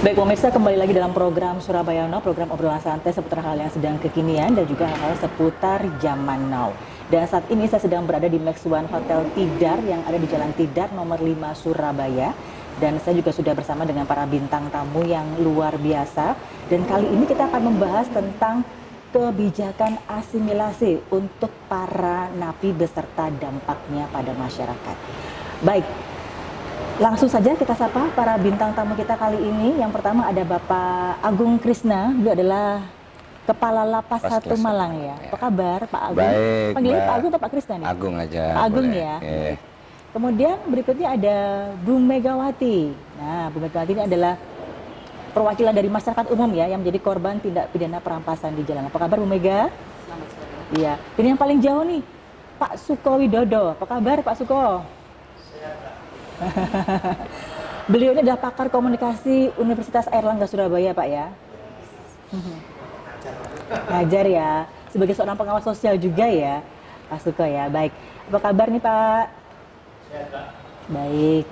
Baik pemirsa, kembali lagi dalam program Surabaya Now, program obrolan santai seputar hal yang sedang kekinian dan juga hal-hal seputar zaman now. Dan saat ini saya sedang berada di Max One Hotel Tidar yang ada di Jalan Tidar nomor 5 Surabaya. Dan saya juga sudah bersama dengan para bintang tamu yang luar biasa. Dan kali ini kita akan membahas tentang kebijakan asimilasi untuk para napi beserta dampaknya pada masyarakat. Baik. Langsung saja kita sapa para bintang tamu kita kali ini. Yang pertama ada Bapak Agung Krisna, beliau adalah Kepala Lapas 1 Malang ya. Apa kabar Pak Agung? Baik, panggilnya Pak Agung atau Pak Krisna nih? Agung aja. Pak Agung boleh. ya. Kemudian berikutnya ada Bu Megawati. Nah, Bu Megawati ini adalah perwakilan dari masyarakat umum ya yang menjadi korban tindak pidana perampasan di jalan. Apa kabar Bu Mega? Selamat sore. Iya. Dan yang paling jauh nih Pak Suko Widodo. Apa kabar Pak Suko? Beliau ini adalah pakar komunikasi Universitas Airlangga Surabaya Pak ya. Ngajar ya, sebagai seorang pengawas sosial juga ya Pak Suko ya. Baik, apa kabar nih Pak? Baik.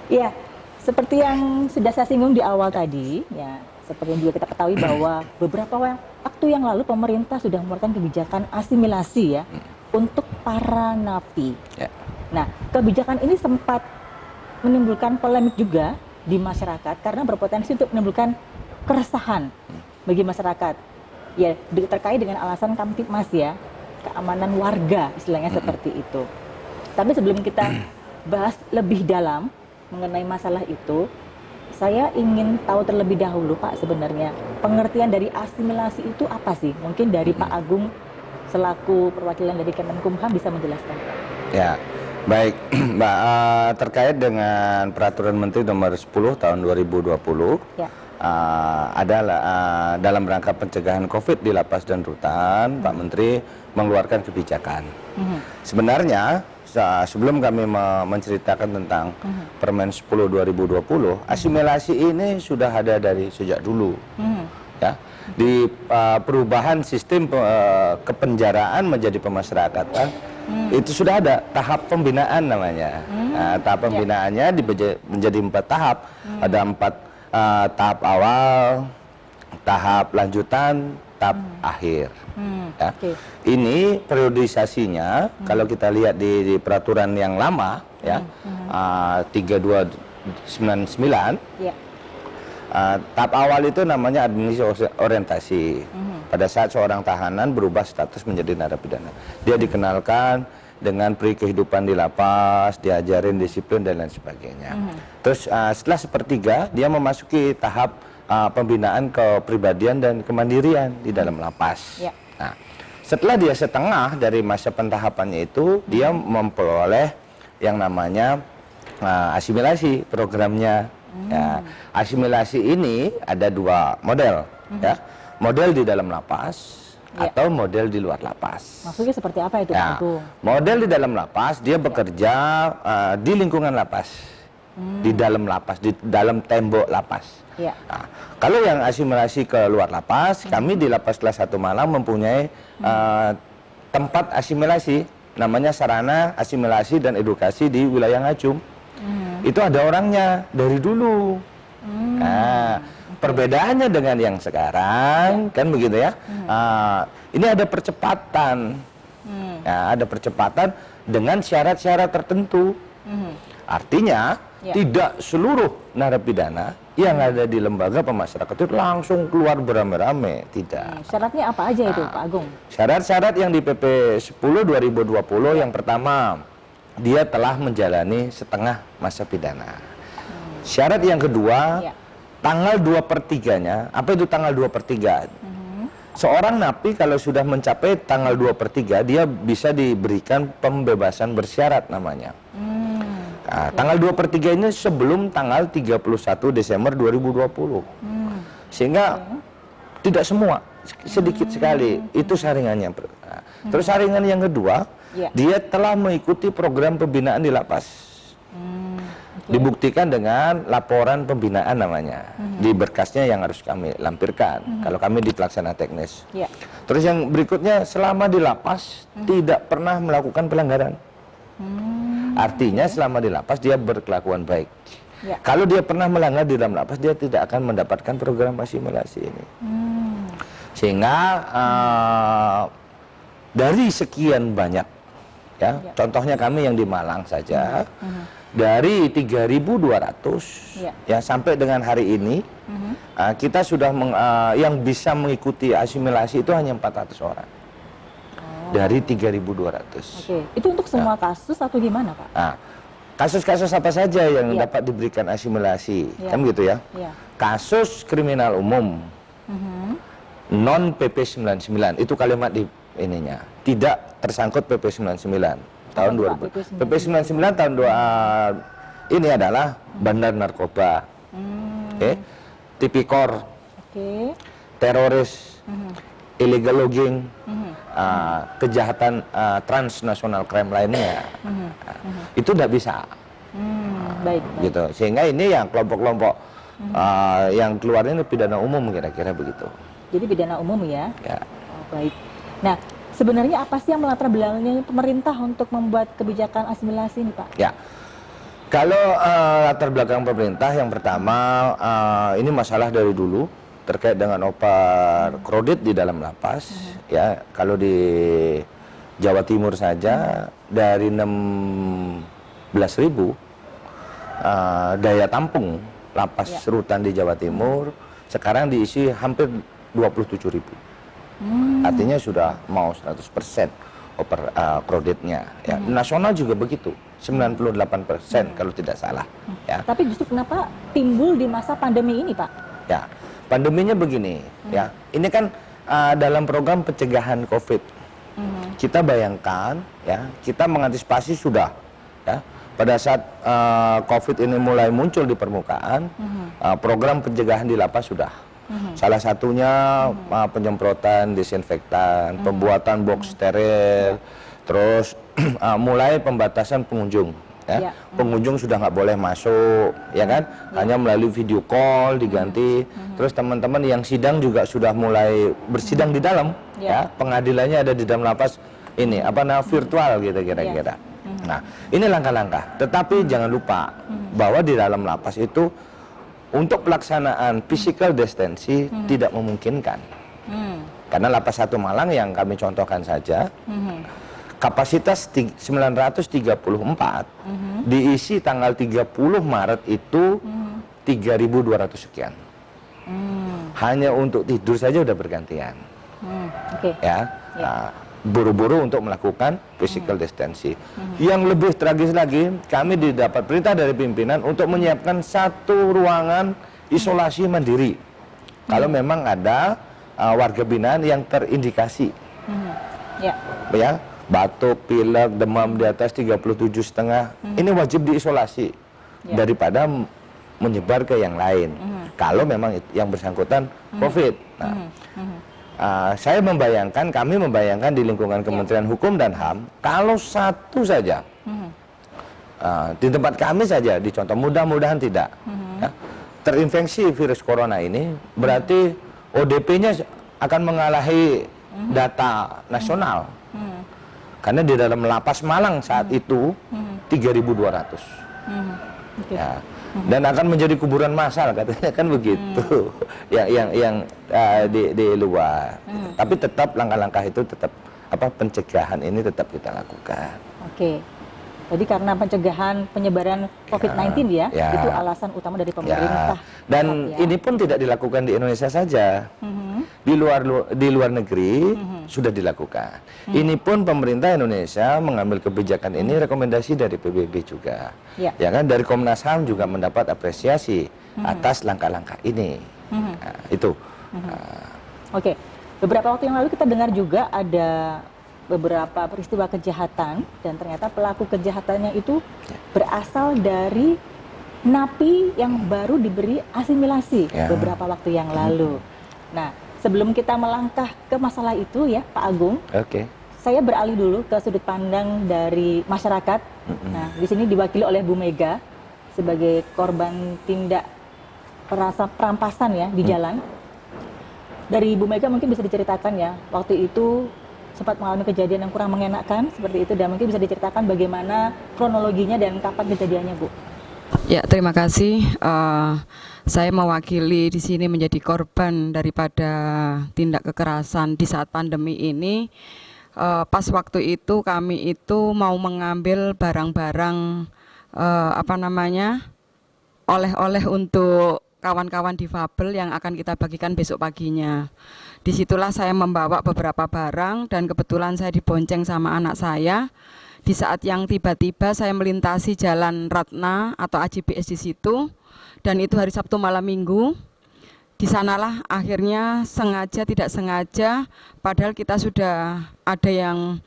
Ya, seperti yang sudah saya singgung di awal tadi ya, seperti yang juga kita ketahui bahwa beberapa waktu yang lalu pemerintah sudah mengeluarkan kebijakan asimilasi ya untuk para napi. Nah, kebijakan ini sempat menimbulkan polemik juga di masyarakat karena berpotensi untuk menimbulkan keresahan bagi masyarakat. Ya, terkait dengan alasan Kamtibmas ya, keamanan warga istilahnya seperti itu. Tapi sebelum kita bahas lebih dalam mengenai masalah itu, saya ingin tahu terlebih dahulu Pak sebenarnya pengertian dari asimilasi itu apa sih? Mungkin dari Pak Agung selaku perwakilan dari Kemenkumham bisa menjelaskan Pak. Ya. Baik, Mbak, terkait dengan Peraturan Menteri Nomor 10 Tahun 2020, ya. Adalah dalam rangka pencegahan COVID di lapas dan rutan, Pak Menteri mengeluarkan kebijakan. Sebenarnya sebelum kami menceritakan tentang Permen 10 2020, asimilasi ini sudah ada dari sejak dulu, ya. Di perubahan sistem kepenjaraan menjadi pemasyarakatan. Itu sudah ada tahap pembinaan namanya. Nah, tahap pembinaannya menjadi 4 tahap. Ada 4 tahap awal, tahap lanjutan, tahap akhir. Ya. Ini periodisasinya kalau kita lihat di peraturan yang lama ya, 3299. Tahap awal itu namanya administrasi orientasi. Pada saat seorang tahanan berubah status menjadi narapidana, dia dikenalkan dengan peri kehidupan di lapas, diajarin disiplin dan lain sebagainya. Terus setelah sepertiga dia memasuki tahap pembinaan kepribadian dan kemandirian di dalam lapas. Nah, setelah dia setengah dari masa pentahapannya itu, dia memperoleh yang namanya asimilasi programnya. Ya, asimilasi ini ada 2 model, ya, model di dalam lapas atau model di luar lapas. Maksudnya seperti apa itu Ya, Pak Agung? model di dalam lapas dia bekerja di lingkungan lapas, di dalam lapas, di dalam tembok lapas. Nah, kalau yang asimilasi ke luar lapas, kami di Lapas Kelas 1 Malang mempunyai tempat asimilasi, namanya Sarana Asimilasi dan Edukasi di Wilayah Ngajum. Itu ada orangnya dari dulu. Nah, perbedaannya dengan yang sekarang kan begitu ya. Ini ada percepatan. Ya, ada percepatan dengan syarat-syarat tertentu. Artinya tidak seluruh narapidana yang ada di lembaga pemasyarakatan itu langsung keluar beramai-ramai, tidak. Syaratnya apa aja itu Pak Agung? Syarat-syarat yang di PP 10 2020 yang pertama, dia telah menjalani setengah masa pidana. Syarat yang kedua, tanggal 2/3-nya, apa itu tanggal 2/3? Seorang napi kalau sudah mencapai tanggal 2/3, dia bisa diberikan pembebasan bersyarat namanya. Nah, tanggal 2/3 ini sebelum tanggal 31 Desember 2020. Sehingga tidak semua, sedikit sekali, itu saringannya. Nah, terus saringan yang kedua, dia telah mengikuti program pembinaan di lapas. Dibuktikan dengan laporan pembinaan namanya. Di berkasnya yang harus kami lampirkan. Kalau kami di pelaksana teknis. Terus yang berikutnya, selama di lapas tidak pernah melakukan pelanggaran. Artinya selama di lapas dia berkelakuan baik. Ya. Kalau dia pernah melanggar di dalam lapas, dia tidak akan mendapatkan program asimilasi ini. Sehingga dari sekian banyak, ya, contohnya kami yang di Malang saja, dari 3.200 ya sampai dengan hari ini, kita sudah yang bisa mengikuti asimilasi itu hanya 400 orang. Dari 3.200. Oke, itu untuk semua kasus atau gimana, Pak? Nah, kasus-kasus apa saja yang dapat diberikan asimilasi, kan gitu ya? Kasus kriminal umum, non PP 99, itu kalimat di ininya, tidak tersangkut PP 99 tahun 2000. PP 99 tahun 2 ini adalah bandar narkoba, tipikor, teroris, illegal logging, kejahatan transnasional crime lainnya, itu tidak bisa. Baik. Gitu. Sehingga ini yang kelompok-kelompok yang keluar ini pidana umum kira-kira begitu. Jadi pidana umum ya? Ya. Oh, baik. Nah, sebenarnya apa sih yang melatar belakangnya pemerintah untuk membuat kebijakan asimilasi ini, Pak? Ya. Kalau latar belakang pemerintah, yang pertama ini masalah dari dulu terkait dengan kredit di dalam lapas. Ya, kalau di Jawa Timur saja dari 16.000 daya tampung lapas rutan di Jawa Timur sekarang diisi hampir 27.000. Artinya sudah mau 100% kreditnya. Ya. Nasional juga begitu, 98% kalau tidak salah. Ya. Tapi justru kenapa timbul di masa pandemi ini, Pak? Ya, pandeminya begini, ya. Ini kan dalam program pencegahan COVID. Kita bayangkan, ya, kita mengantisipasi sudah, ya. Pada saat COVID ini mulai muncul di permukaan, program pencegahan di lapas sudah. Salah satunya penyemprotan disinfektan, pembuatan box steril, terus mulai pembatasan pengunjung. Ya. Pengunjung sudah nggak boleh masuk, ya kan? Hanya melalui video call diganti. Terus teman-teman yang sidang juga sudah mulai bersidang di dalam, ya. Pengadilannya ada di dalam lapas ini, virtual gitu kira-kira. Nah, ini langkah-langkah. Tetapi jangan lupa bahwa di dalam lapas itu untuk pelaksanaan physical distancing tidak memungkinkan. Karena lapas 1 Malang yang kami contohkan saja, kapasitas 934, diisi tanggal 30 Maret itu 3.200 sekian. Hanya untuk tidur saja udah bergantian. Ya, buru-buru untuk melakukan physical distancing. Yang lebih tragis lagi, kami didapat perintah dari pimpinan untuk menyiapkan 1 ruangan isolasi mandiri. Kalau memang ada warga binaan yang terindikasi. Ya, batuk, pilek, demam di atas 37,5, ini wajib diisolasi daripada menyebar ke yang lain. Kalau memang yang bersangkutan COVID. Nah, kami membayangkan di lingkungan Kementerian Hukum dan HAM, kalau 1 saja di tempat kami saja, di contoh mudah-mudahan tidak ya, terinfeksi virus corona ini, berarti ODP-nya akan mengalahi data nasional. Karena di dalam lapas Malang saat itu 3.200. Ya. Dan akan menjadi kuburan massal katanya kan begitu. Yang di luar. Tapi tetap langkah-langkah itu tetap pencegahan ini tetap kita lakukan. Oke. Jadi karena pencegahan penyebaran COVID-19 ya, itu alasan utama dari pemerintah. Dan ini pun tidak dilakukan di Indonesia saja. Di luar negeri sudah dilakukan. Ini pun pemerintah Indonesia mengambil kebijakan ini rekomendasi dari PBB juga. Ya kan, dari Komnas HAM juga mendapat apresiasi atas langkah-langkah ini. Nah, itu. Oke. Beberapa waktu yang lalu kita dengar juga ada beberapa peristiwa kejahatan dan ternyata pelaku kejahatannya itu berasal dari napi yang baru diberi asimilasi beberapa waktu yang lalu. Nah, sebelum kita melangkah ke masalah itu ya Pak Agung, saya beralih dulu ke sudut pandang dari masyarakat. Nah, di sini diwakili oleh Bu Mega sebagai korban tindak perampasan ya di jalan. Dari Bu Mega mungkin bisa diceritakan ya, waktu itu sempat mengalami kejadian yang kurang mengenakan seperti itu, dan mungkin bisa diceritakan bagaimana kronologinya dan kapan kejadiannya, Bu? Ya, terima kasih. Saya mewakili di sini menjadi korban daripada tindak kekerasan di saat pandemi ini. Pas waktu itu kami itu mau mengambil barang-barang oleh-oleh untuk kawan-kawan difabel yang akan kita bagikan besok paginya. Disitulah saya membawa beberapa barang dan kebetulan saya dibonceng sama anak saya. Di saat yang tiba-tiba saya melintasi jalan Ratna atau AJBS di situ, dan itu hari Sabtu malam Minggu. Di sanalah akhirnya sengaja tidak sengaja, padahal kita sudah ada yang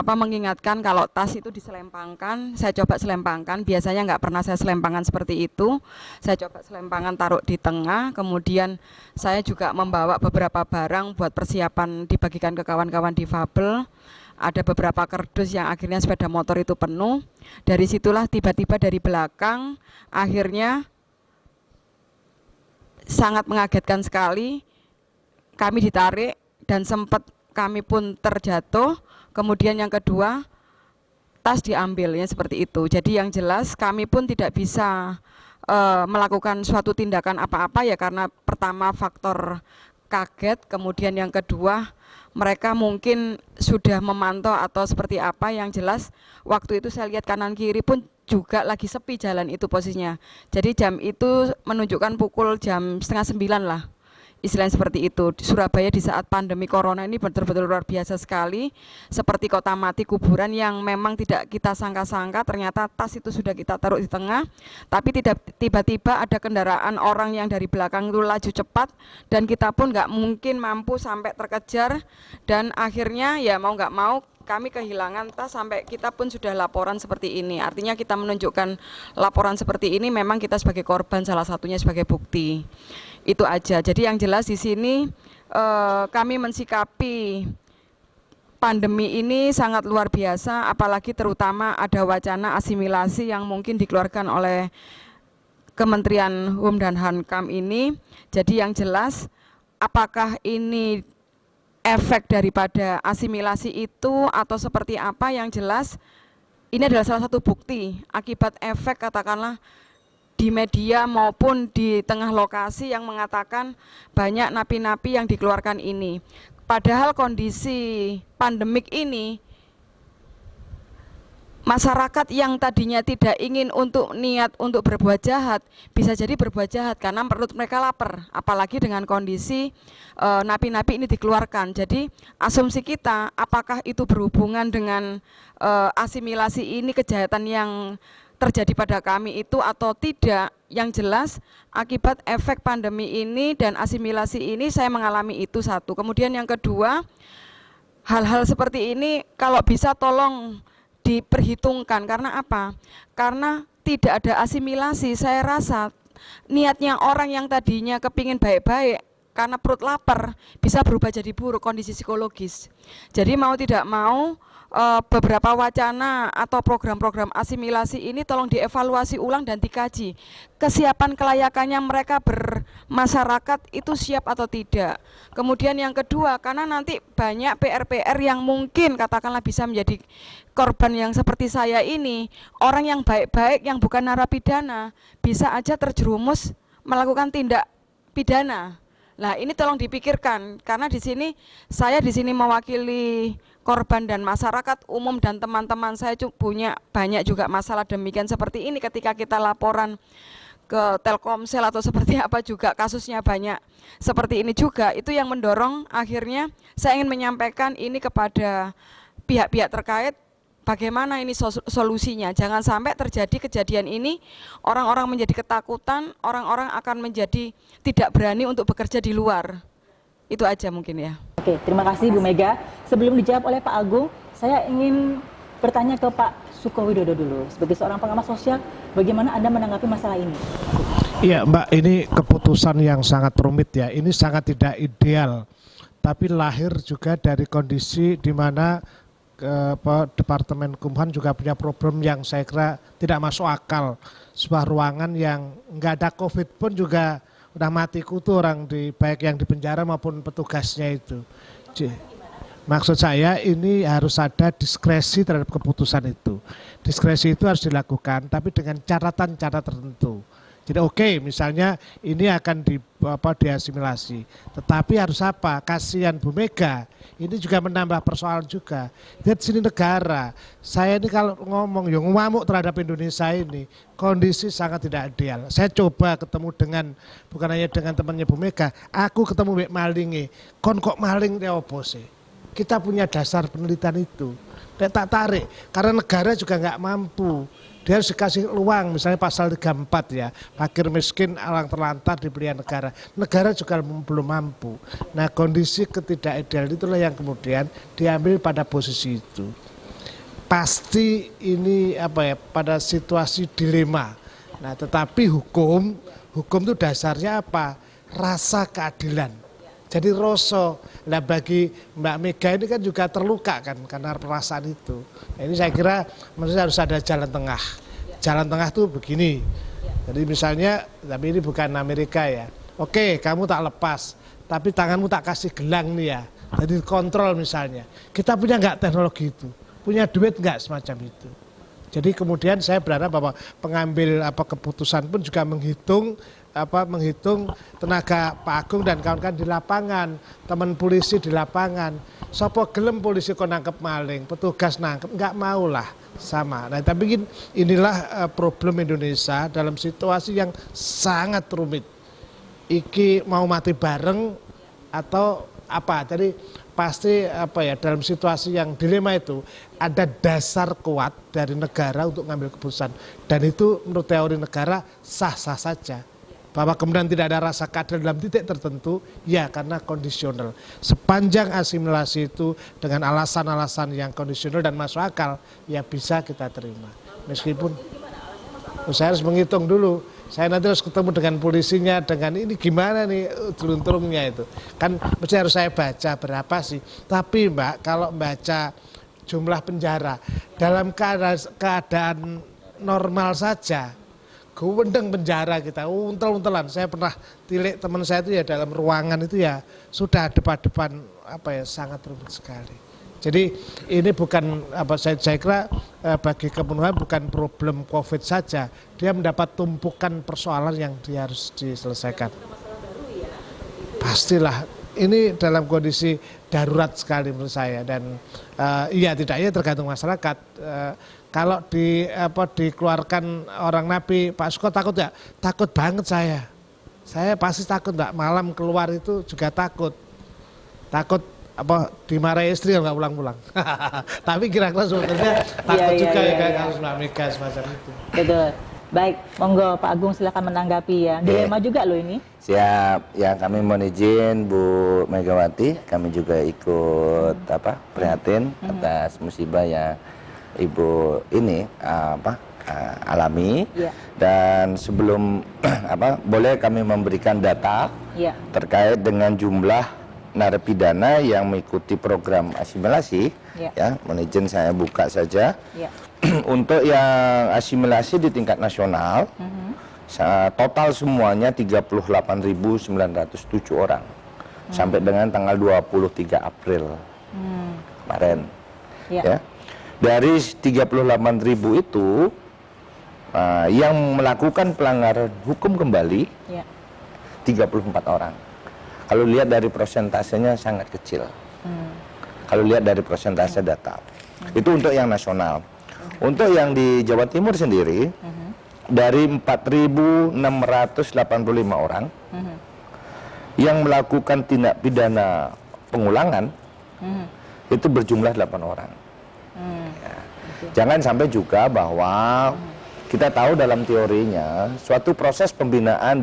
mengingatkan kalau tas itu diselempangkan. Saya coba selempangkan, biasanya nggak pernah saya selempangkan seperti itu. Saya coba selempangkan taruh di tengah, kemudian saya juga membawa beberapa barang buat persiapan dibagikan ke kawan-kawan difabel. Ada beberapa kardus yang akhirnya sepeda motor itu penuh. Dari situlah tiba-tiba dari belakang akhirnya sangat mengagetkan sekali, kami ditarik dan sempat kami pun terjatuh. Kemudian yang kedua, tas diambil, ya seperti itu. Jadi yang jelas kami pun tidak bisa melakukan suatu tindakan apa-apa ya, karena pertama faktor kaget, kemudian yang kedua mereka mungkin sudah memantau atau seperti apa. Yang jelas waktu itu saya lihat kanan kiri pun juga lagi sepi jalan itu posisinya. Jadi jam itu menunjukkan pukul jam 8:30 lah, istilahnya seperti itu. Di Surabaya di saat pandemi corona ini betul-betul luar biasa sekali, seperti kota mati kuburan yang memang tidak kita sangka-sangka. Ternyata tas itu sudah kita taruh di tengah, tapi tidak tiba-tiba ada kendaraan orang yang dari belakang itu laju cepat, dan kita pun nggak mungkin mampu sampai terkejar, dan akhirnya ya mau nggak mau kami kehilangan tas sampai kita pun sudah laporan seperti ini. Artinya kita menunjukkan laporan seperti ini memang kita sebagai korban, salah satunya sebagai bukti. Itu aja. Jadi yang jelas di sini kami mensikapi pandemi ini sangat luar biasa, apalagi terutama ada wacana asimilasi yang mungkin dikeluarkan oleh Kementerian Hukum dan HAM ini. Jadi yang jelas apakah ini efek daripada asimilasi itu atau seperti apa, yang jelas ini adalah salah satu bukti akibat efek, katakanlah di media maupun di tengah lokasi yang mengatakan banyak napi-napi yang dikeluarkan ini. Padahal kondisi pandemik ini, masyarakat yang tadinya tidak ingin niat untuk berbuat jahat, bisa jadi berbuat jahat karena perut mereka lapar, apalagi dengan kondisi napi-napi ini dikeluarkan. Jadi asumsi kita, apakah itu berhubungan dengan asimilasi ini, kejahatan yang terjadi pada kami itu atau tidak. Yang jelas akibat efek pandemi ini dan asimilasi ini saya mengalami itu satu. Kemudian yang kedua, hal-hal seperti ini kalau bisa tolong diperhitungkan. Karena apa? Karena tidak ada asimilasi. Saya rasa niatnya orang yang tadinya kepingin baik-baik karena perut lapar bisa berubah jadi buruk kondisi psikologis. Jadi mau tidak mau beberapa wacana atau program-program asimilasi ini tolong dievaluasi ulang dan dikaji kesiapan kelayakannya mereka bermasyarakat itu siap atau tidak. Kemudian yang kedua, karena nanti banyak PR-PR yang mungkin katakanlah bisa menjadi korban yang seperti saya ini, orang yang baik-baik yang bukan narapidana bisa aja terjerumus melakukan tindak pidana. Nah, ini tolong dipikirkan, karena di sini saya mewakili korban dan masyarakat umum, dan teman-teman saya punya banyak juga masalah demikian seperti ini. Ketika kita laporan ke Telkomsel atau seperti apa juga kasusnya banyak seperti ini juga. Itu yang mendorong akhirnya saya ingin menyampaikan ini kepada pihak-pihak terkait, bagaimana ini solusinya. Jangan sampai terjadi kejadian ini, orang-orang menjadi ketakutan, orang-orang akan menjadi tidak berani untuk bekerja di luar. Itu aja mungkin ya. Oke, terima kasih Bu Mega. Sebelum dijawab oleh Pak Agung, saya ingin bertanya ke Pak Sukowidodo dulu. Sebagai seorang pengamat sosial, bagaimana Anda menanggapi masalah ini? Iya Mbak, ini keputusan yang sangat rumit ya. Ini sangat tidak ideal. Tapi lahir juga dari kondisi di mana Departemen Kumham juga punya problem yang saya kira tidak masuk akal. Sebuah ruangan yang nggak ada COVID pun juga udah mati kutu orang, baik yang di penjara maupun petugasnya itu. Maksud saya ini harus ada diskresi terhadap keputusan itu. Diskresi itu harus dilakukan, tapi dengan catatan-catatan tertentu. Jadi oke, misalnya ini akan diasimilasi, tetapi harus apa? Kasihan Bu Mega, ini juga menambah persoalan juga. Lihat sini negara, saya ini kalau ngomong yang ngamuk terhadap Indonesia ini, kondisi sangat tidak ideal. Saya coba ketemu dengan, bukan hanya dengan temannya Bu Mega, aku ketemu Mbak Malingi, kok maling ya opo sih? Kita punya dasar penelitian itu, tak tarik, karena negara juga nggak mampu. Dia harus dikasih ruang, misalnya pasal 34 ya, fakir miskin alang terlantar dibeli negara. Negara juga belum mampu. Nah kondisi ketidakideal itulah yang kemudian diambil pada posisi itu. Pasti ini pada situasi dilema. Nah tetapi hukum itu dasarnya apa? Rasa keadilan. Jadi rasa, nah bagi Mbak Mega ini kan juga terluka kan karena perasaan itu. Nah, ini saya kira harus ada jalan tengah. Jalan tengah tuh begini. Jadi misalnya, tapi ini bukan Amerika ya. Oke, kamu tak lepas, tapi tanganmu tak kasih gelang nih ya. Jadi kontrol misalnya. Kita punya nggak teknologi itu? Punya duit nggak semacam itu? Jadi kemudian saya berharap bahwa pengambil keputusan pun juga menghitung tenaga Pak Agung dan kawan-kawan di lapangan, teman polisi di lapangan. Sopo gelem polisi kok nangkep maling, petugas nangkep, nggak mau lah sama. Nah tapi inilah problem Indonesia dalam situasi yang sangat rumit. Iki mau mati bareng atau apa? Jadi pasti dalam situasi yang dilema itu ada dasar kuat dari negara untuk mengambil keputusan, dan itu menurut teori negara sah-sah saja. Bahwa kemudian tidak ada rasa keadilan dalam titik tertentu, ya karena kondisional. Sepanjang asimilasi itu dengan alasan-alasan yang kondisional dan masuk akal, ya bisa kita terima. Meskipun saya harus menghitung dulu, saya nanti harus ketemu dengan polisinya, dengan ini gimana nih turun-turunnya itu. Kan mesti harus saya baca berapa sih. Tapi Mbak, kalau baca jumlah penjara, dalam keadaan normal saja, gundeng penjara kita, untel-untelan. Saya pernah tilik teman saya itu ya dalam ruangan itu ya sudah depan-depan sangat rumit sekali. Jadi ini bukan saya kira bagi kepenuhan bukan problem COVID saja, dia mendapat tumpukan persoalan yang dia harus diselesaikan. Pastilah ini dalam kondisi darurat sekali menurut saya, dan iya tidaknya tergantung masyarakat. Kalau dikeluarkan orang Nabi, Pak Suko takut ya? Takut banget saya. Saya pasti takut, enggak, malam keluar itu juga takut. Takut dimarahi istri nggak pulang-pulang. Tapi kira-kira sebetulnya takut juga ya kayak harus Mbak Mega semacam itu. Betul. Baik, monggo Pak Agung silakan menanggapi ya. Dilema juga loh ini. Siap, ya kami mohon izin Bu Megawati, kami juga ikut prihatin atas musibah yang Ibu ini alami. Dan sebelum boleh kami memberikan data terkait dengan jumlah narapidana yang mengikuti program asimilasi. Ya, mohon izin saya buka saja. Untuk yang asimilasi di tingkat nasional, total semuanya 38.907 orang sampai dengan tanggal 23 April kemarin. Ya. Dari 38.000 itu yang melakukan pelanggaran hukum kembali 34 orang. Kalau lihat dari persentasenya sangat kecil. Kalau lihat dari persentase data. Itu untuk yang nasional. Untuk yang di Jawa Timur sendiri, dari 4.685 orang yang melakukan tindak pidana pengulangan, itu berjumlah 8 orang. Ya. Jangan sampai juga bahwa kita tahu dalam teorinya suatu proses pembinaan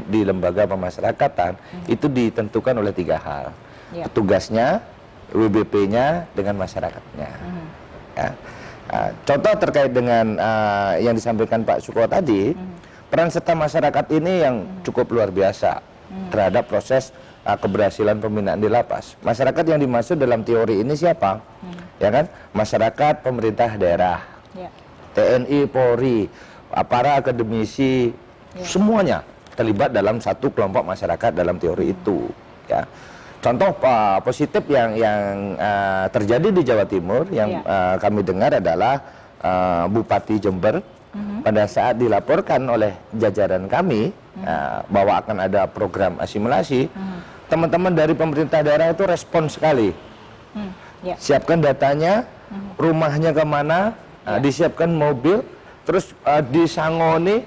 di lembaga pemasyarakatan itu ditentukan oleh 3 hal. Petugasnya, WBP-nya, dengan masyarakatnya. Ya. Contoh terkait dengan yang disampaikan Pak Suko tadi, peran serta masyarakat ini yang cukup luar biasa terhadap proses keberhasilan pembinaan di lapas. Masyarakat yang dimaksud dalam teori ini siapa? Ya kan? Masyarakat, pemerintah daerah, TNI, Polri, para akademisi, semuanya terlibat dalam satu kelompok masyarakat dalam teori itu. Ya. Contoh positif yang terjadi di Jawa Timur yang kami dengar adalah Bupati Jember pada saat dilaporkan oleh jajaran kami bahwa akan ada program asimilasi, teman-teman dari pemerintah daerah itu respon sekali. Siapkan datanya, rumahnya kemana, disiapkan mobil, terus disangoni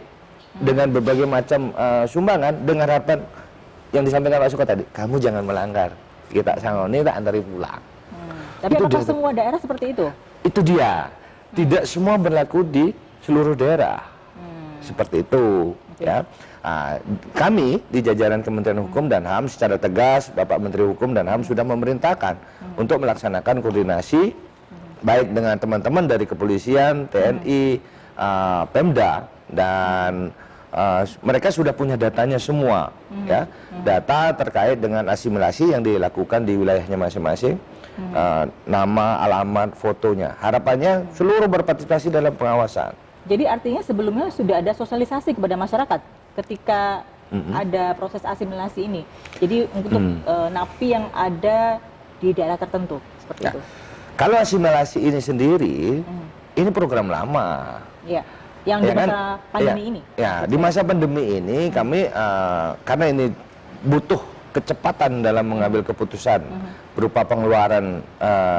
dengan berbagai macam sumbangan dengan harapan yang disampaikan Pak Suko tadi, kamu jangan melanggar, kita sangoni, kita antari pulang. Tapi apakah semua daerah seperti itu? Itu dia, tidak semua berlaku di seluruh daerah, seperti itu. Ya, kami di jajaran Kementerian Hukum dan HAM secara tegas, Bapak Menteri Hukum dan HAM sudah memerintahkan untuk melaksanakan koordinasi baik dengan teman-teman dari kepolisian, TNI, Pemda, dan mereka sudah punya datanya semua, ya, data terkait dengan asimilasi yang dilakukan di wilayahnya masing-masing, nama, alamat, fotonya. Harapannya seluruh berpartisipasi dalam pengawasan. Jadi artinya sebelumnya sudah ada sosialisasi kepada masyarakat ketika ada proses asimilasi ini. Jadi untuk napi yang ada di daerah tertentu seperti itu. Kalau asimilasi ini sendiri, ini program lama. Ya. Yang di masa pandemi ini. Ya, di masa pandemi ini kami karena ini butuh kecepatan dalam mengambil keputusan berupa pengeluaran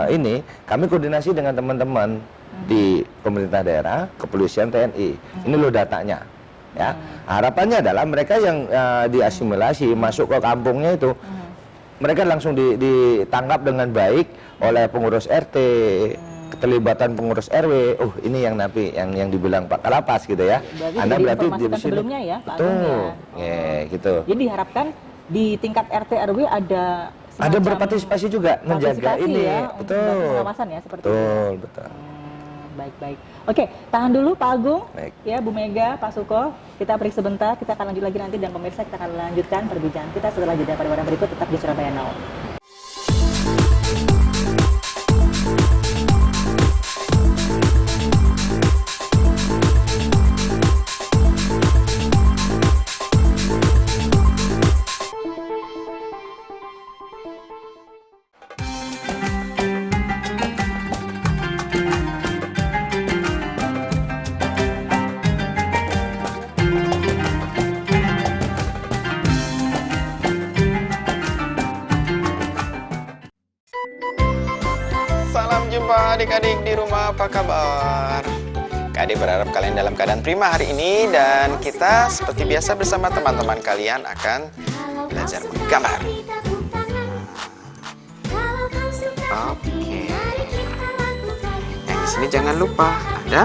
ini, kami koordinasi dengan teman-teman di pemerintah daerah, kepolisian, TNI. Ini loh datanya. Ya, harapannya adalah mereka yang diasimilasi masuk ke kampungnya itu, mereka langsung ditangkap dengan baik oleh pengurus RT. Keterlibatan pengurus RW, ini yang napi yang dibilang Pak Kalapas gitu ya. Anda berarti di sebelumnya ya, Pak Agung ya. Gitu. Jadi diharapkan di tingkat RT RW ada berpartisipasi juga menjaga ini, ya, betul. Pengawasan ya seperti itu. Betul. Baik. Oke, tahan dulu Pak Agung. Baik. Ya, Bu Mega, Pak Suko, kita break sebentar, kita akan lanjut lagi nanti dan pemirsa kita akan lanjutkan perbincangan kita setelah jeda pada wawancara berikut, tetap di Surabaya Now. Adik-adik di rumah, apa kabar? Adik berharap kalian dalam keadaan prima hari ini, dan kita seperti biasa bersama teman-teman kalian akan belajar menggambar. Oke. Yang di sini jangan lupa ada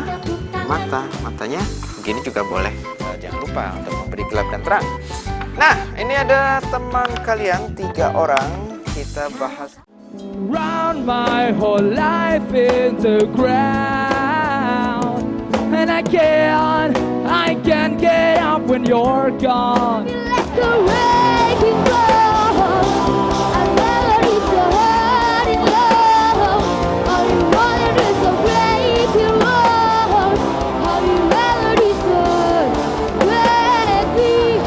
matanya begini juga boleh. Jangan lupa untuk memberi gelap dan terang. Nah, ini ada teman kalian 3 orang, kita bahas. Round my whole life in the ground, and I can't get up when you're gone. Let the wrecking ball, I never did so hard in love. All you wanted is a breaking ball. All you ever did so break me.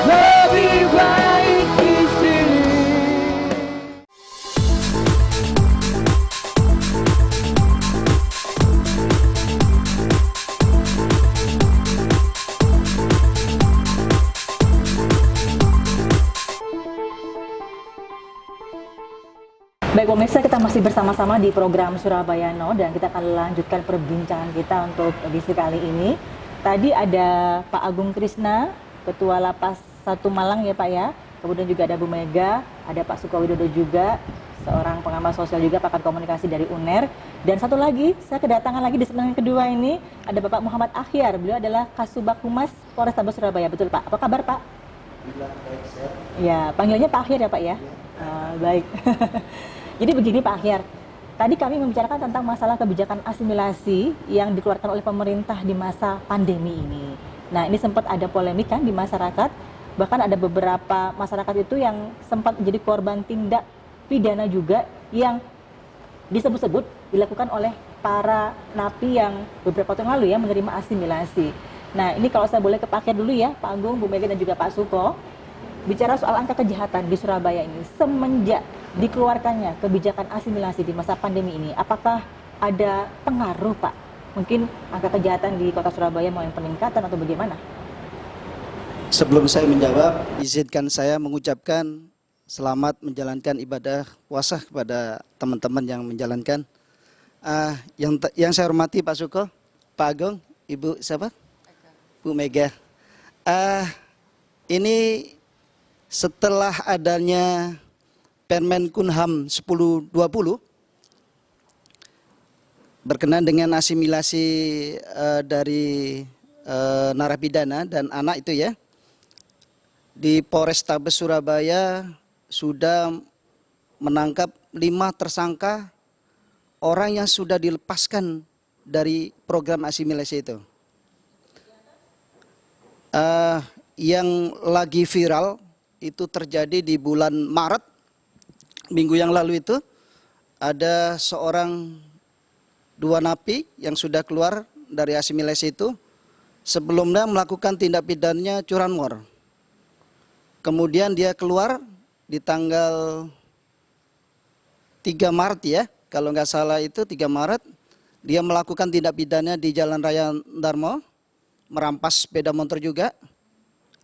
Loving right easily. Baik pemirsa, kita masih bersama-sama di program Surabaya Now dan kita akan lanjutkan perbincangan kita untuk edisi kali ini. Tadi ada Pak Agung Krisna, Ketua Lapas 1 Malang ya Pak ya. Kemudian juga ada Bu Mega, ada Pak Suko Widodo juga, seorang pengamat sosial juga, pakar komunikasi dari UNER. Dan satu lagi, saya kedatangan lagi di segmen kedua ini, ada Bapak Muhammad Akhyar. Beliau adalah Kasubag Humas Polrestabes Surabaya. Betul Pak? Apa kabar Pak? Ya, panggilnya Pak Akhyar ya Pak ya? Baik. Jadi begini Pak Akhyar, tadi kami membicarakan tentang masalah kebijakan asimilasi yang dikeluarkan oleh pemerintah di masa pandemi ini. Nah, ini sempat ada polemik kan di masyarakat, bahkan ada beberapa masyarakat itu yang sempat menjadi korban tindak pidana juga yang disebut-sebut dilakukan oleh para napi yang beberapa tahun lalu ya menerima asimilasi. Nah, ini kalau saya boleh ke Pak Akhyar dulu ya, Pak Agung, Bu Mega dan juga Pak Suko. Bicara soal angka kejahatan di Surabaya ini semenjak dikeluarkannya kebijakan asimilasi di masa pandemi ini, apakah ada pengaruh Pak? Mungkin angka kejahatan di kota Surabaya mau yang peningkatan atau bagaimana? Sebelum saya menjawab, izinkan saya mengucapkan selamat menjalankan ibadah puasa kepada teman-teman yang menjalankan. Yang saya hormati Pak Suko, Pak Agung, Ibu siapa? Bu Mega. Ini setelah adanya Permen Kumham 1020 berkenaan dengan asimilasi dari narapidana dan anak itu ya, di Polrestabes Surabaya sudah menangkap 5 tersangka orang yang sudah dilepaskan dari program asimilasi itu. Yang lagi viral itu terjadi di bulan Maret, minggu yang lalu itu, ada seorang 2 napi yang sudah keluar dari asimilasi itu, sebelumnya melakukan tindak pidananya curanmor. Kemudian dia keluar di tanggal 3 Maret ya, kalau nggak salah itu 3 Maret, dia melakukan tindak pidana di Jalan Raya Darmo, merampas sepeda motor juga,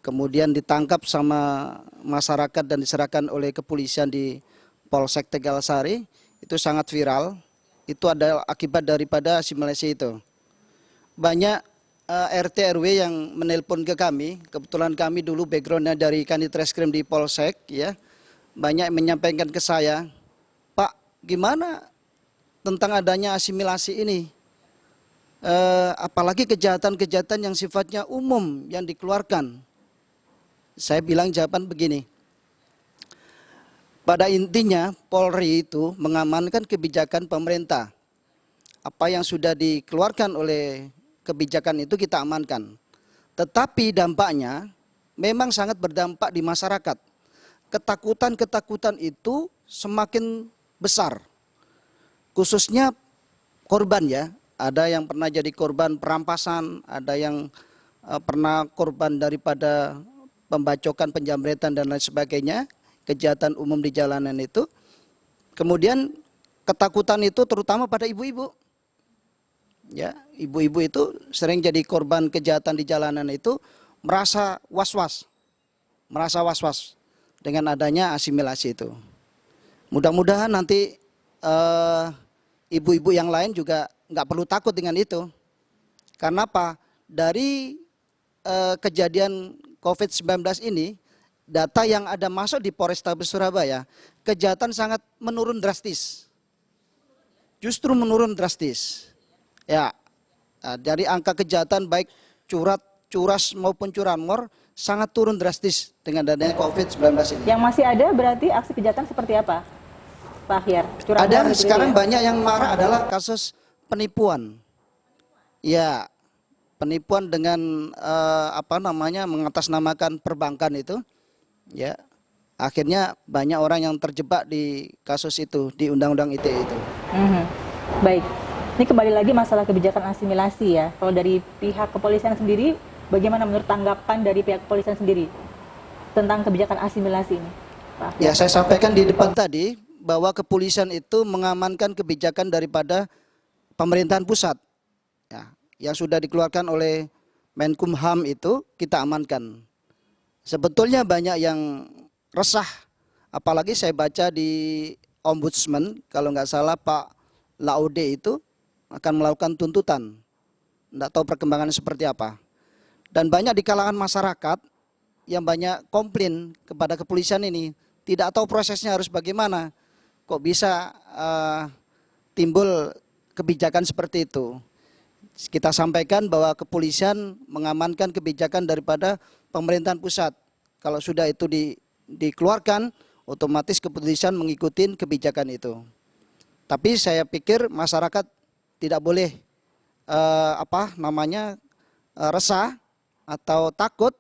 kemudian ditangkap sama masyarakat dan diserahkan oleh kepolisian di Polsek Tegalsari. Itu sangat viral, itu adalah akibat daripada asimilasi itu. Banyak RT RW yang menelpon ke kami, kebetulan kami dulu backgroundnya dari Kanit Reskrim di Polsek ya, banyak menyampaikan ke saya, Pak gimana tentang adanya asimilasi ini, apalagi kejahatan-kejahatan yang sifatnya umum yang dikeluarkan. Saya bilang jawaban begini, pada intinya Polri itu mengamankan kebijakan pemerintah, apa yang sudah dikeluarkan oleh kebijakan itu kita amankan. Tetapi dampaknya memang sangat berdampak di masyarakat. Ketakutan-ketakutan itu semakin besar. Khususnya korban ya. Ada yang pernah jadi korban perampasan, ada yang pernah korban daripada pembacokan, penjamretan dan lain sebagainya, kejahatan umum di jalanan itu. Kemudian ketakutan itu terutama pada ibu-ibu. Ya, ibu-ibu itu sering jadi korban kejahatan di jalanan itu, merasa was-was dengan adanya asimilasi itu. Mudah-mudahan nanti ibu-ibu yang lain juga nggak perlu takut dengan itu. Karena apa? Dari kejadian COVID-19 ini, data yang ada masuk di Polrestabes Surabaya, kejahatan sangat menurun drastis. Justru menurun drastis. Ya, dari angka kejahatan baik curas maupun curanmor sangat turun drastis dengan adanya COVID-19 ini. Yang masih ada berarti aksi kejahatan seperti apa, Pak Ahyar? Ada sekarang banyak yang marah adalah kasus penipuan. Ya, penipuan dengan mengatasnamakan perbankan itu. Ya, akhirnya banyak orang yang terjebak di kasus itu, di Undang-Undang ITE itu. Baik. Ini kembali lagi masalah kebijakan asimilasi ya. Kalau dari pihak kepolisian sendiri, bagaimana menurut tanggapan dari pihak kepolisian sendiri tentang kebijakan asimilasi ini, Pak? Ya, saya sampaikan di depan tadi bahwa kepolisian itu mengamankan kebijakan daripada pemerintahan pusat. Ya, yang sudah dikeluarkan oleh Menkumham itu kita amankan. Sebetulnya banyak yang resah, apalagi saya baca di Ombudsman, kalau nggak salah Pak Laude itu akan melakukan tuntutan. Tidak tahu perkembangannya seperti apa. Dan banyak di kalangan masyarakat yang banyak komplain kepada kepolisian ini. Tidak tahu prosesnya harus bagaimana. Kok bisa timbul kebijakan seperti itu. Kita sampaikan bahwa kepolisian mengamankan kebijakan daripada pemerintahan pusat. Kalau sudah itu dikeluarkan, otomatis kepolisian mengikuti kebijakan itu. Tapi saya pikir masyarakat tidak boleh resah atau takut,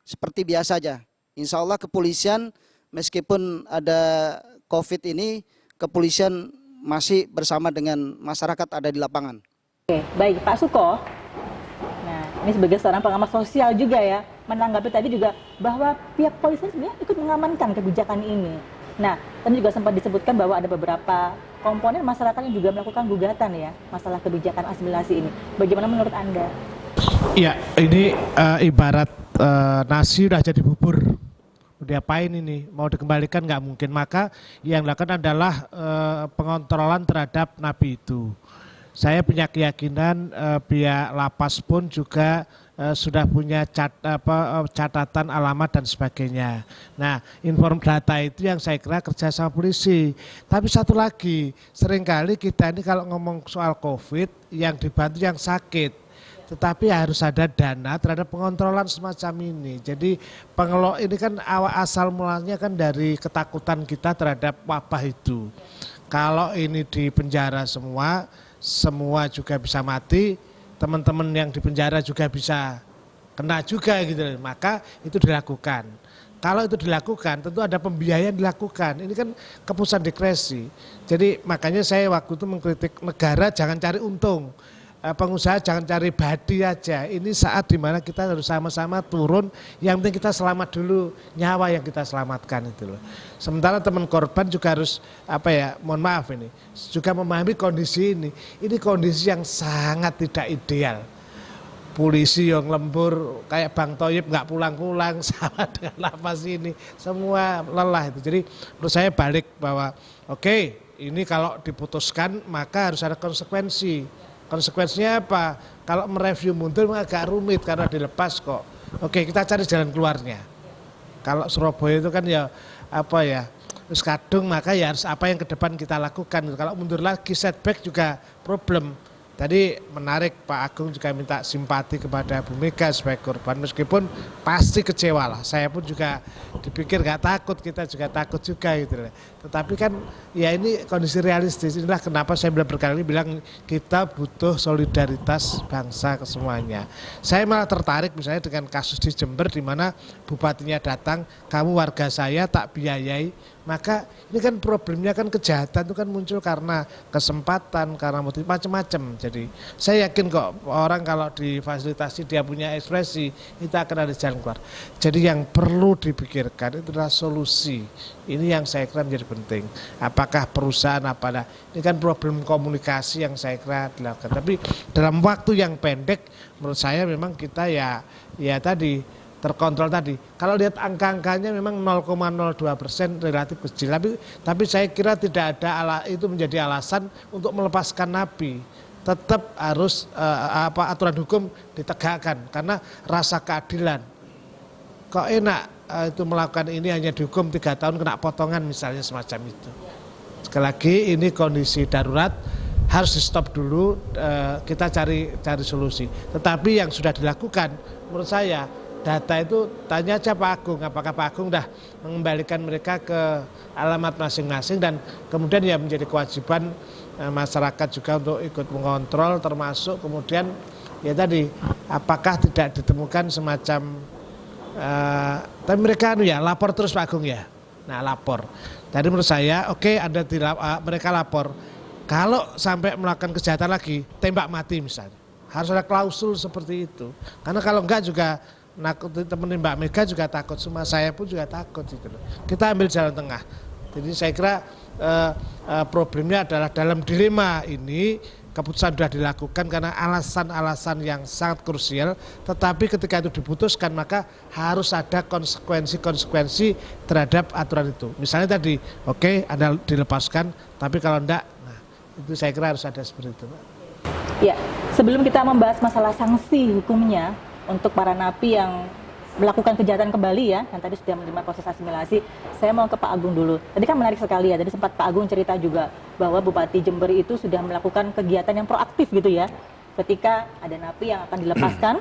seperti biasa saja. Insya Allah kepolisian meskipun ada COVID ini, kepolisian masih bersama dengan masyarakat ada di lapangan. Oke, baik Pak Suko. Nah, ini sebagai seorang pengamat sosial juga ya, menanggapi tadi juga bahwa pihak polisi sebenarnya ikut mengamankan kebijakan ini. Nah, tadi juga sempat disebutkan bahwa ada beberapa komponen masyarakat yang juga melakukan gugatan ya masalah kebijakan asimilasi ini. Bagaimana menurut Anda? Ya, ini ibarat nasi udah jadi bubur. Mau diapain ini? Mau dikembalikan nggak mungkin. Maka yang dilakukan adalah pengontrolan terhadap napi itu. Saya punya keyakinan pihak lapas pun juga sudah punya catatan alamat dan sebagainya. Nah, data itu yang saya kira kerja sama polisi. Tapi satu lagi, seringkali kita ini kalau ngomong soal COVID yang dibantu yang sakit. Tetapi harus ada dana terhadap pengontrolan semacam ini. Jadi pengelola ini kan asal mulanya kan dari ketakutan kita terhadap wabah itu. Kalau ini di penjara semua juga bisa mati, teman-teman yang di penjara juga bisa kena juga gitu. Maka itu dilakukan. Kalau itu dilakukan tentu ada pembiayaan dilakukan. Ini kan keputusan diskresi. Jadi makanya saya waktu itu mengkritik negara jangan cari untung. Pengusaha jangan cari badi aja. Ini saat dimana kita harus sama-sama turun. Yang penting kita selamat dulu, nyawa yang kita selamatkan itu loh. Sementara teman korban juga harus mohon maaf ini, juga memahami kondisi ini. Ini kondisi yang sangat tidak ideal. Polisi yang lembur kayak Bang Thoyib nggak pulang-pulang sama dengan lapas ini, semua lelah itu. Jadi menurut saya balik bahwa oke, ini kalau diputuskan maka harus ada konsekuensi. Konsekuensinya apa? Kalau mereview mundur agak rumit karena dilepas kok. Oke, kita cari jalan keluarnya. Kalau Surabaya itu kan terus kadung maka ya harus apa yang ke depan kita lakukan. Kalau mundur lagi setback juga problem. Tadi menarik Pak Agung juga minta simpati kepada Bu Mega sebagai korban, meskipun pasti kecewa lah. Saya pun juga dipikir nggak takut, kita juga takut juga gitu. Tetapi kan ya ini kondisi realistis. Inilah kenapa saya berkali-kali bilang kita butuh solidaritas bangsa ke semuanya. Saya malah tertarik misalnya dengan kasus di Jember di mana bupatinya datang, kamu warga saya tak biayai. Maka ini kan problemnya kan kejahatan itu kan muncul karena kesempatan, karena motif macam-macam. Jadi saya yakin kok orang kalau difasilitasi dia punya ekspresi, itu akan ada jalan keluar. Jadi yang perlu dipikirkan itu adalah solusi. Ini yang saya kira menjadi penting. Apakah perusahaan ini kan problem komunikasi yang saya kira dilakukan. Tapi dalam waktu yang pendek menurut saya memang kita ya tadi terkontrol tadi. Kalau lihat angka-angkanya memang 0,02% relatif kecil. Tapi saya kira tidak ada itu menjadi alasan untuk melepaskan napi. Tetap harus aturan hukum ditegakkan karena rasa keadilan. Kok enak itu melakukan ini hanya dihukum 3 tahun kena potongan misalnya semacam itu. Sekali lagi ini kondisi darurat harus di stop dulu, kita cari solusi. Tetapi yang sudah dilakukan menurut saya data itu tanya aja Pak Agung, apakah Pak Agung dah mengembalikan mereka ke alamat masing-masing dan kemudian ya menjadi kewajiban masyarakat juga untuk ikut mengontrol, termasuk kemudian ya tadi apakah tidak ditemukan semacam tapi mereka lapor terus Pak Agung ya. Nah lapor. Tadi menurut saya oke, ada mereka lapor. Kalau sampai melakukan kejahatan lagi tembak mati misalnya, harus ada klausul seperti itu. Karena kalau enggak juga teman Mbak Mega juga takut, semua saya pun juga takut gitu loh. Kita ambil jalan tengah. Jadi saya kira problemnya adalah dalam dilema ini keputusan sudah dilakukan karena alasan-alasan yang sangat krusial, tetapi ketika itu diputuskan maka harus ada konsekuensi terhadap aturan itu. Misalnya tadi, oke, Anda dilepaskan, tapi kalau enggak, nah itu saya kira harus ada seperti itu. Ya, sebelum kita membahas masalah sanksi hukumnya untuk para napi yang melakukan kejahatan kembali ya, yang tadi sudah menerima proses asimilasi, saya mau ke Pak Agung dulu. Tadi kan menarik sekali ya, tadi sempat Pak Agung cerita juga bahwa Bupati Jember itu sudah melakukan kegiatan yang proaktif gitu ya. Ketika ada napi yang akan dilepaskan,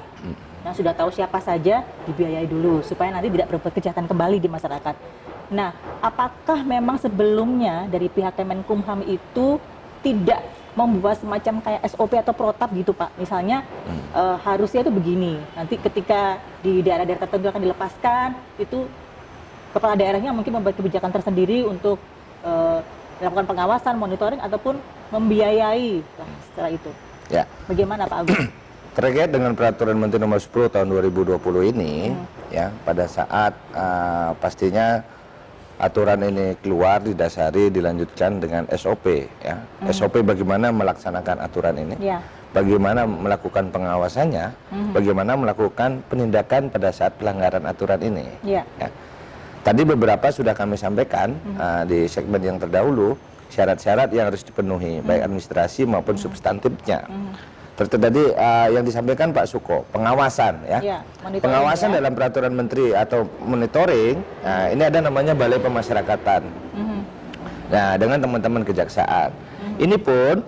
yang sudah tahu siapa saja, dibiayai dulu supaya nanti tidak berbuat kejahatan kembali di masyarakat. Nah, apakah memang sebelumnya dari pihak Kemenkumham itu tidak membuat semacam kayak SOP atau protap gitu Pak, misalnya harusnya itu begini, nanti ketika di daerah-daerah tertentu akan dilepaskan, itu kepala daerahnya mungkin membuat kebijakan tersendiri untuk melakukan pengawasan, monitoring, ataupun membiayai setelah itu. Ya. Bagaimana Pak Agung? Terkait dengan Peraturan Menteri Nomor 10 Tahun 2020 ini, ya pada saat pastinya aturan ini keluar didasari dilanjutkan dengan SOP ya. SOP bagaimana melaksanakan aturan ini, bagaimana melakukan pengawasannya, bagaimana melakukan penindakan pada saat pelanggaran aturan ini. Ya. Tadi beberapa sudah kami sampaikan di segmen yang terdahulu, syarat-syarat yang harus dipenuhi baik administrasi maupun substantifnya. Tadi yang disampaikan Pak Suko, pengawasan ya, pengawasan dalam peraturan menteri atau monitoring, ini ada namanya Balai Pemasyarakatan. Nah, dengan teman-teman kejaksaan, ini pun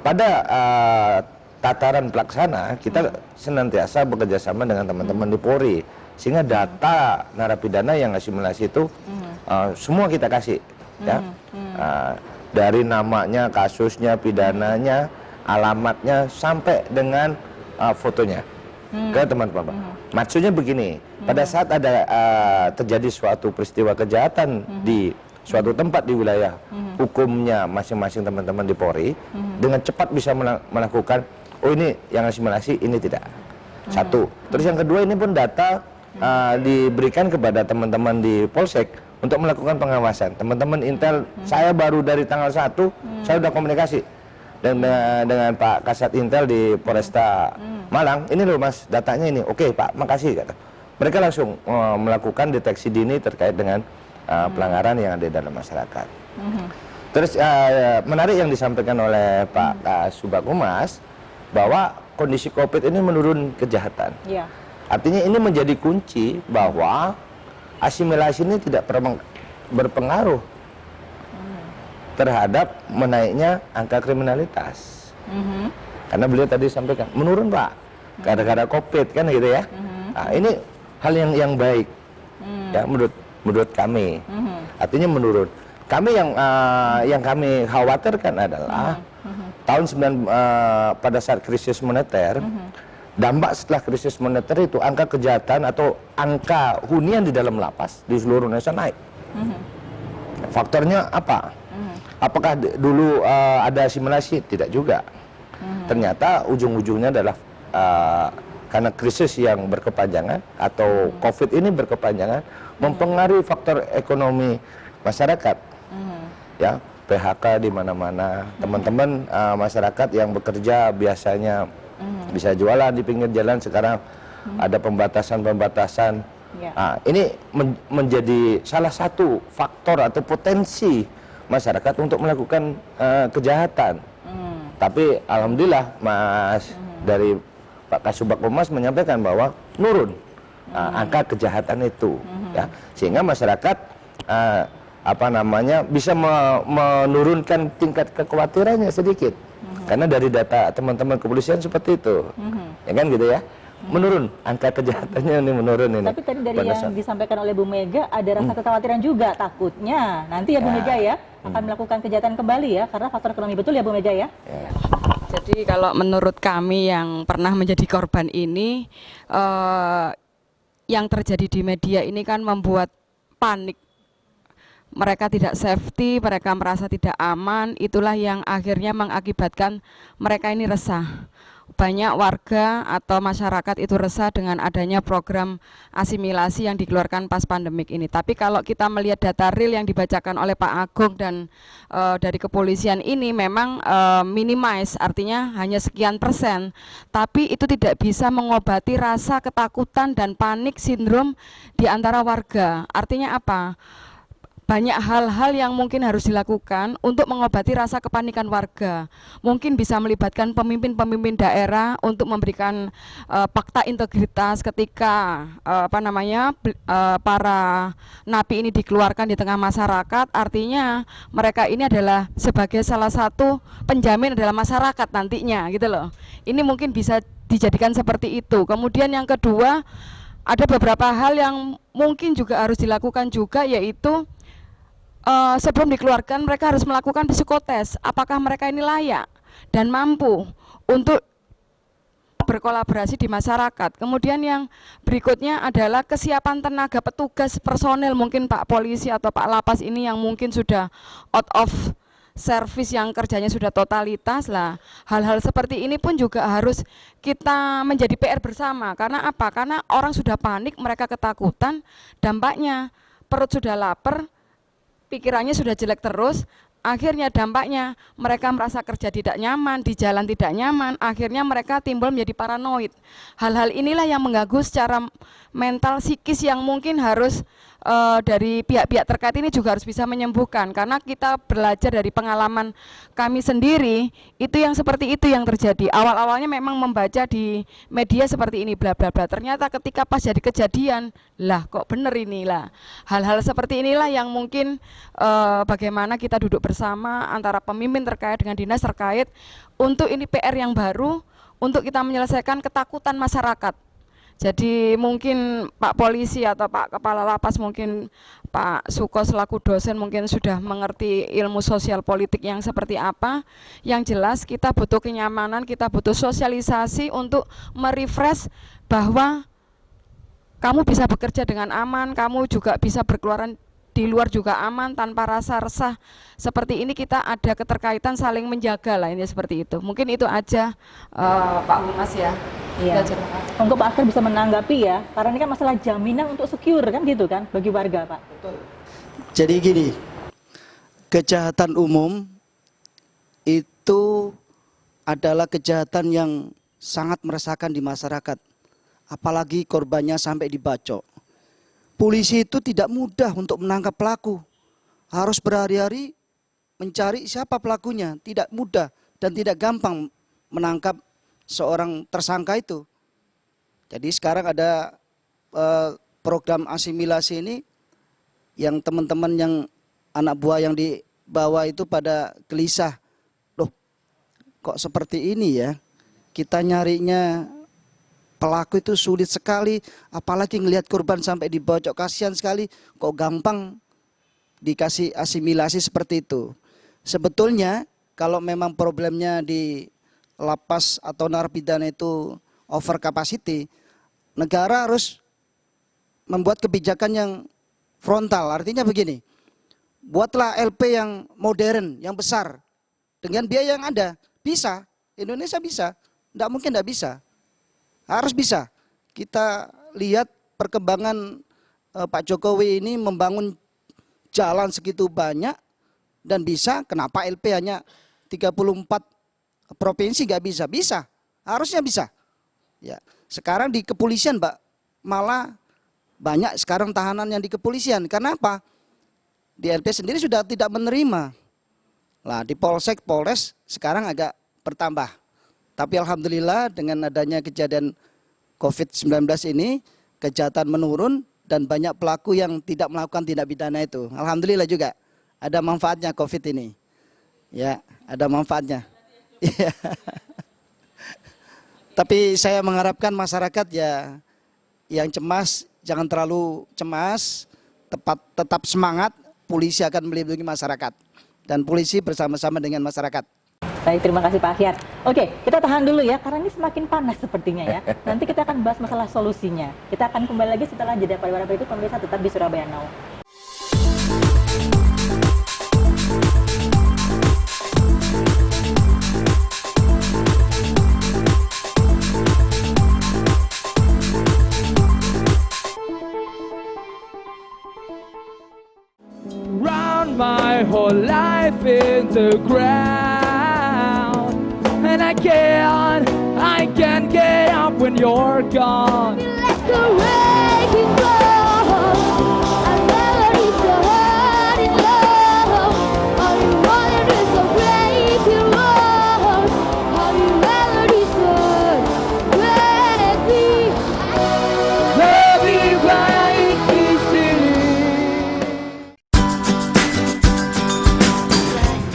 pada tataran pelaksana kita senantiasa bekerjasama dengan teman-teman di Polri, sehingga data narapidana yang asimilasi itu semua kita kasih, ya, dari namanya, kasusnya, pidananya, alamatnya sampai dengan fotonya ke teman-teman. Maksudnya begini, pada saat ada terjadi suatu peristiwa kejahatan di suatu tempat di wilayah hukumnya masing-masing teman-teman di Polri, dengan cepat bisa melakukan, oh ini yang asimilasi, ini tidak. Satu. Terus yang kedua, ini pun data diberikan kepada teman-teman di Polsek untuk melakukan pengawasan. Teman-teman Intel, saya baru dari tanggal 1, saya sudah komunikasi dengan Pak Kasat Intel di Polresta Malang, ini loh Mas, datanya ini. Oke Pak, makasih kata. Mereka langsung melakukan deteksi dini terkait dengan pelanggaran yang ada dalam masyarakat. Terus menarik yang disampaikan oleh Pak Kasubag Humas, bahwa kondisi COVID ini menurun kejahatan. Artinya ini menjadi kunci bahwa asimilasi ini tidak berpengaruh terhadap menaiknya angka kriminalitas. Karena beliau tadi sampaikan menurun Pak, gara-gara COVID kan gitu ya. Nah, ini hal yang baik ya menurut kami. Artinya menurun. Kami yang kami khawatirkan adalah pada saat krisis moneter, dampak setelah krisis moneter itu angka kejahatan atau angka hunian di dalam lapas di seluruh Indonesia naik. Faktornya apa? Apakah dulu ada asimilasi? Tidak juga. Ternyata ujung-ujungnya adalah karena krisis yang berkepanjangan atau COVID ini berkepanjangan mempengaruhi faktor ekonomi masyarakat. Ya, PHK di mana-mana. Teman-teman masyarakat yang bekerja biasanya bisa jualan di pinggir jalan, sekarang ada pembatasan-pembatasan. Nah, ini menjadi salah satu faktor atau potensi masyarakat untuk melakukan kejahatan. Tapi alhamdulillah Mas dari Pak Kasubag Humas menyampaikan bahwa nurun angka kejahatan itu, ya, sehingga masyarakat bisa menurunkan tingkat kekhawatirannya sedikit, karena dari data teman-teman kepolisian seperti itu, ya kan gitu ya. Menurun, angka kejahatannya ini menurun ini. Tapi tadi dari yang disampaikan oleh Bu Mega ada rasa kekhawatiran juga, takutnya nanti ya Bu Mega ya akan melakukan kejahatan kembali ya, karena faktor ekonomi, betul ya Bu Mega ya? Jadi kalau menurut kami yang pernah menjadi korban ini, yang terjadi di media ini kan membuat panik. Mereka tidak safety, mereka merasa tidak aman, itulah yang akhirnya mengakibatkan mereka ini resah. Banyak warga atau masyarakat itu resah dengan adanya program asimilasi yang dikeluarkan pas pandemik ini. Tapi kalau kita melihat data real yang dibacakan oleh Pak Agung dan dari kepolisian ini memang minimize, artinya hanya sekian %. Tapi itu tidak bisa mengobati rasa ketakutan dan panik sindrom di antara warga. Artinya apa? Banyak hal-hal yang mungkin harus dilakukan untuk mengobati rasa kepanikan warga. Mungkin bisa melibatkan pemimpin-pemimpin daerah untuk memberikan fakta integritas ketika para napi ini dikeluarkan di tengah masyarakat. Artinya mereka ini adalah sebagai salah satu penjamin adalah masyarakat nantinya, gitu loh. Ini mungkin bisa dijadikan seperti itu. Kemudian yang kedua, ada beberapa hal yang mungkin juga harus dilakukan juga, yaitu sebelum dikeluarkan mereka harus melakukan psikotes, apakah mereka ini layak dan mampu untuk berkolaborasi di masyarakat. Kemudian yang berikutnya adalah kesiapan tenaga petugas personel, mungkin Pak Polisi atau Pak Lapas ini yang mungkin sudah out of service, yang kerjanya sudah totalitas lah. Hal-hal seperti ini pun juga harus kita menjadi PR bersama. Karena apa? Karena orang sudah panik, mereka ketakutan, dampaknya perut sudah lapar, pikirannya sudah jelek terus, akhirnya dampaknya mereka merasa kerja tidak nyaman, di jalan tidak nyaman, akhirnya mereka timbul menjadi paranoid. Hal-hal inilah yang mengganggu secara mental psikis yang mungkin harus dari pihak-pihak terkait ini juga harus bisa menyembuhkan, karena kita belajar dari pengalaman kami sendiri, itu yang seperti itu yang terjadi. Awal-awalnya memang membaca di media seperti ini bla bla bla, ternyata ketika pas jadi kejadian, lah kok bener inilah. Hal-hal seperti inilah yang mungkin bagaimana kita duduk bersama antara pemimpin terkait dengan dinas terkait untuk ini PR yang baru untuk kita menyelesaikan ketakutan masyarakat. Jadi mungkin Pak Polisi atau Pak Kepala Lapas, mungkin Pak Suko selaku dosen mungkin sudah mengerti ilmu sosial politik yang seperti apa. Yang jelas kita butuh kenyamanan, kita butuh sosialisasi untuk merefresh bahwa kamu bisa bekerja dengan aman, kamu juga bisa berkeluaran di luar juga aman tanpa rasa resah. Seperti ini kita ada keterkaitan saling menjaga lah, ini seperti itu. Mungkin itu aja Pak Humas ya. Iya. Untuk Pak Akhir bisa menanggapi ya, karena ini kan masalah jaminan untuk secure kan gitu kan bagi warga, Pak. Jadi gini, kejahatan umum itu adalah kejahatan yang sangat meresahkan di masyarakat. Apalagi korbannya sampai dibacok. Polisi itu tidak mudah untuk menangkap pelaku. Harus berhari-hari mencari siapa pelakunya. Tidak mudah dan tidak gampang menangkap seorang tersangka itu. Jadi sekarang ada program asimilasi ini yang teman-teman yang anak buah yang dibawa itu pada gelisah. Loh, kok seperti ini ya? Kita nyarinya pelaku itu sulit sekali, apalagi ngelihat korban sampai dibocok, kasihan sekali, kok gampang dikasih asimilasi seperti itu. Sebetulnya kalau memang problemnya di lapas atau narapidana itu over capacity, negara harus membuat kebijakan yang frontal. Artinya begini, buatlah LP yang modern, yang besar, dengan biaya yang ada. Bisa, Indonesia bisa, tidak mungkin tidak bisa. Harus bisa. Kita lihat perkembangan Pak Jokowi ini membangun jalan segitu banyak dan bisa, kenapa LP hanya 34 provinsi nggak bisa? Bisa, harusnya bisa. Ya, sekarang di kepolisian, Pak, malah banyak sekarang tahanan yang di kepolisian. Karena apa? Di LP sendiri sudah tidak menerima. Lah di Polsek, Polres sekarang agak bertambah. Tapi alhamdulillah dengan adanya kejadian COVID-19 ini, kejahatan menurun dan banyak pelaku yang tidak melakukan tindak pidana itu. Alhamdulillah juga ada manfaatnya COVID ini. Ya, ada manfaatnya. Tapi saya mengharapkan masyarakat ya yang cemas jangan terlalu cemas, tetap semangat. Polisi akan melindungi masyarakat dan polisi bersama-sama dengan masyarakat. Baik, terima kasih Pak Akhyar. Oke, kita tahan dulu ya, karena ini semakin panas sepertinya ya. Nanti kita akan bahas masalah solusinya. Kita akan kembali lagi setelah jeda pariwara berikut, pemirsa tetap di Surabaya Now. Round my whole life in the ground, and I can't get up when you're gone. Like a wrecking ball, I never did so hard in love. All you wanted is a breaking wall. All you ever did was break me. Lebih baik di sini.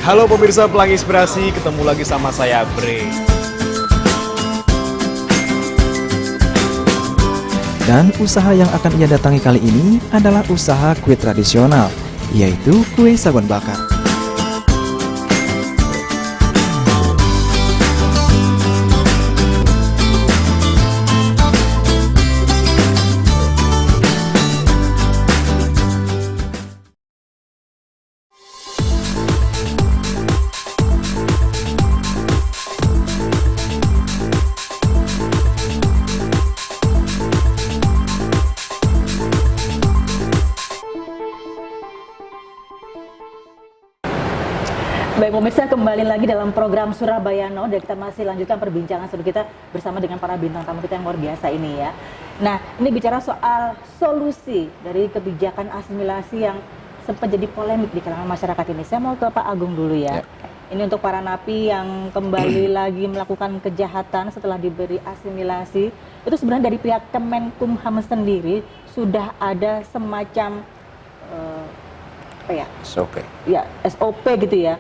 Halo pemirsa Pelangi Inspirasi, ketemu lagi sama saya Bre. Dan usaha yang akan ia datangi kali ini adalah usaha kue tradisional, yaitu kue sagon bakar. pemirsa, kembali lagi dalam program Surabaya Now dan kita masih lanjutkan perbincangan seru kita bersama dengan para bintang tamu kita yang luar biasa ini ya. Nah, ini bicara soal solusi dari kebijakan asimilasi yang sempat jadi polemik di kalangan masyarakat ini. Saya mau ke Pak Agung dulu ya. Ini untuk para napi yang kembali lagi melakukan kejahatan setelah diberi asimilasi. Itu sebenarnya dari pihak Kemenkumham sendiri sudah ada semacam apa ya? SOP. Ya, SOP gitu ya.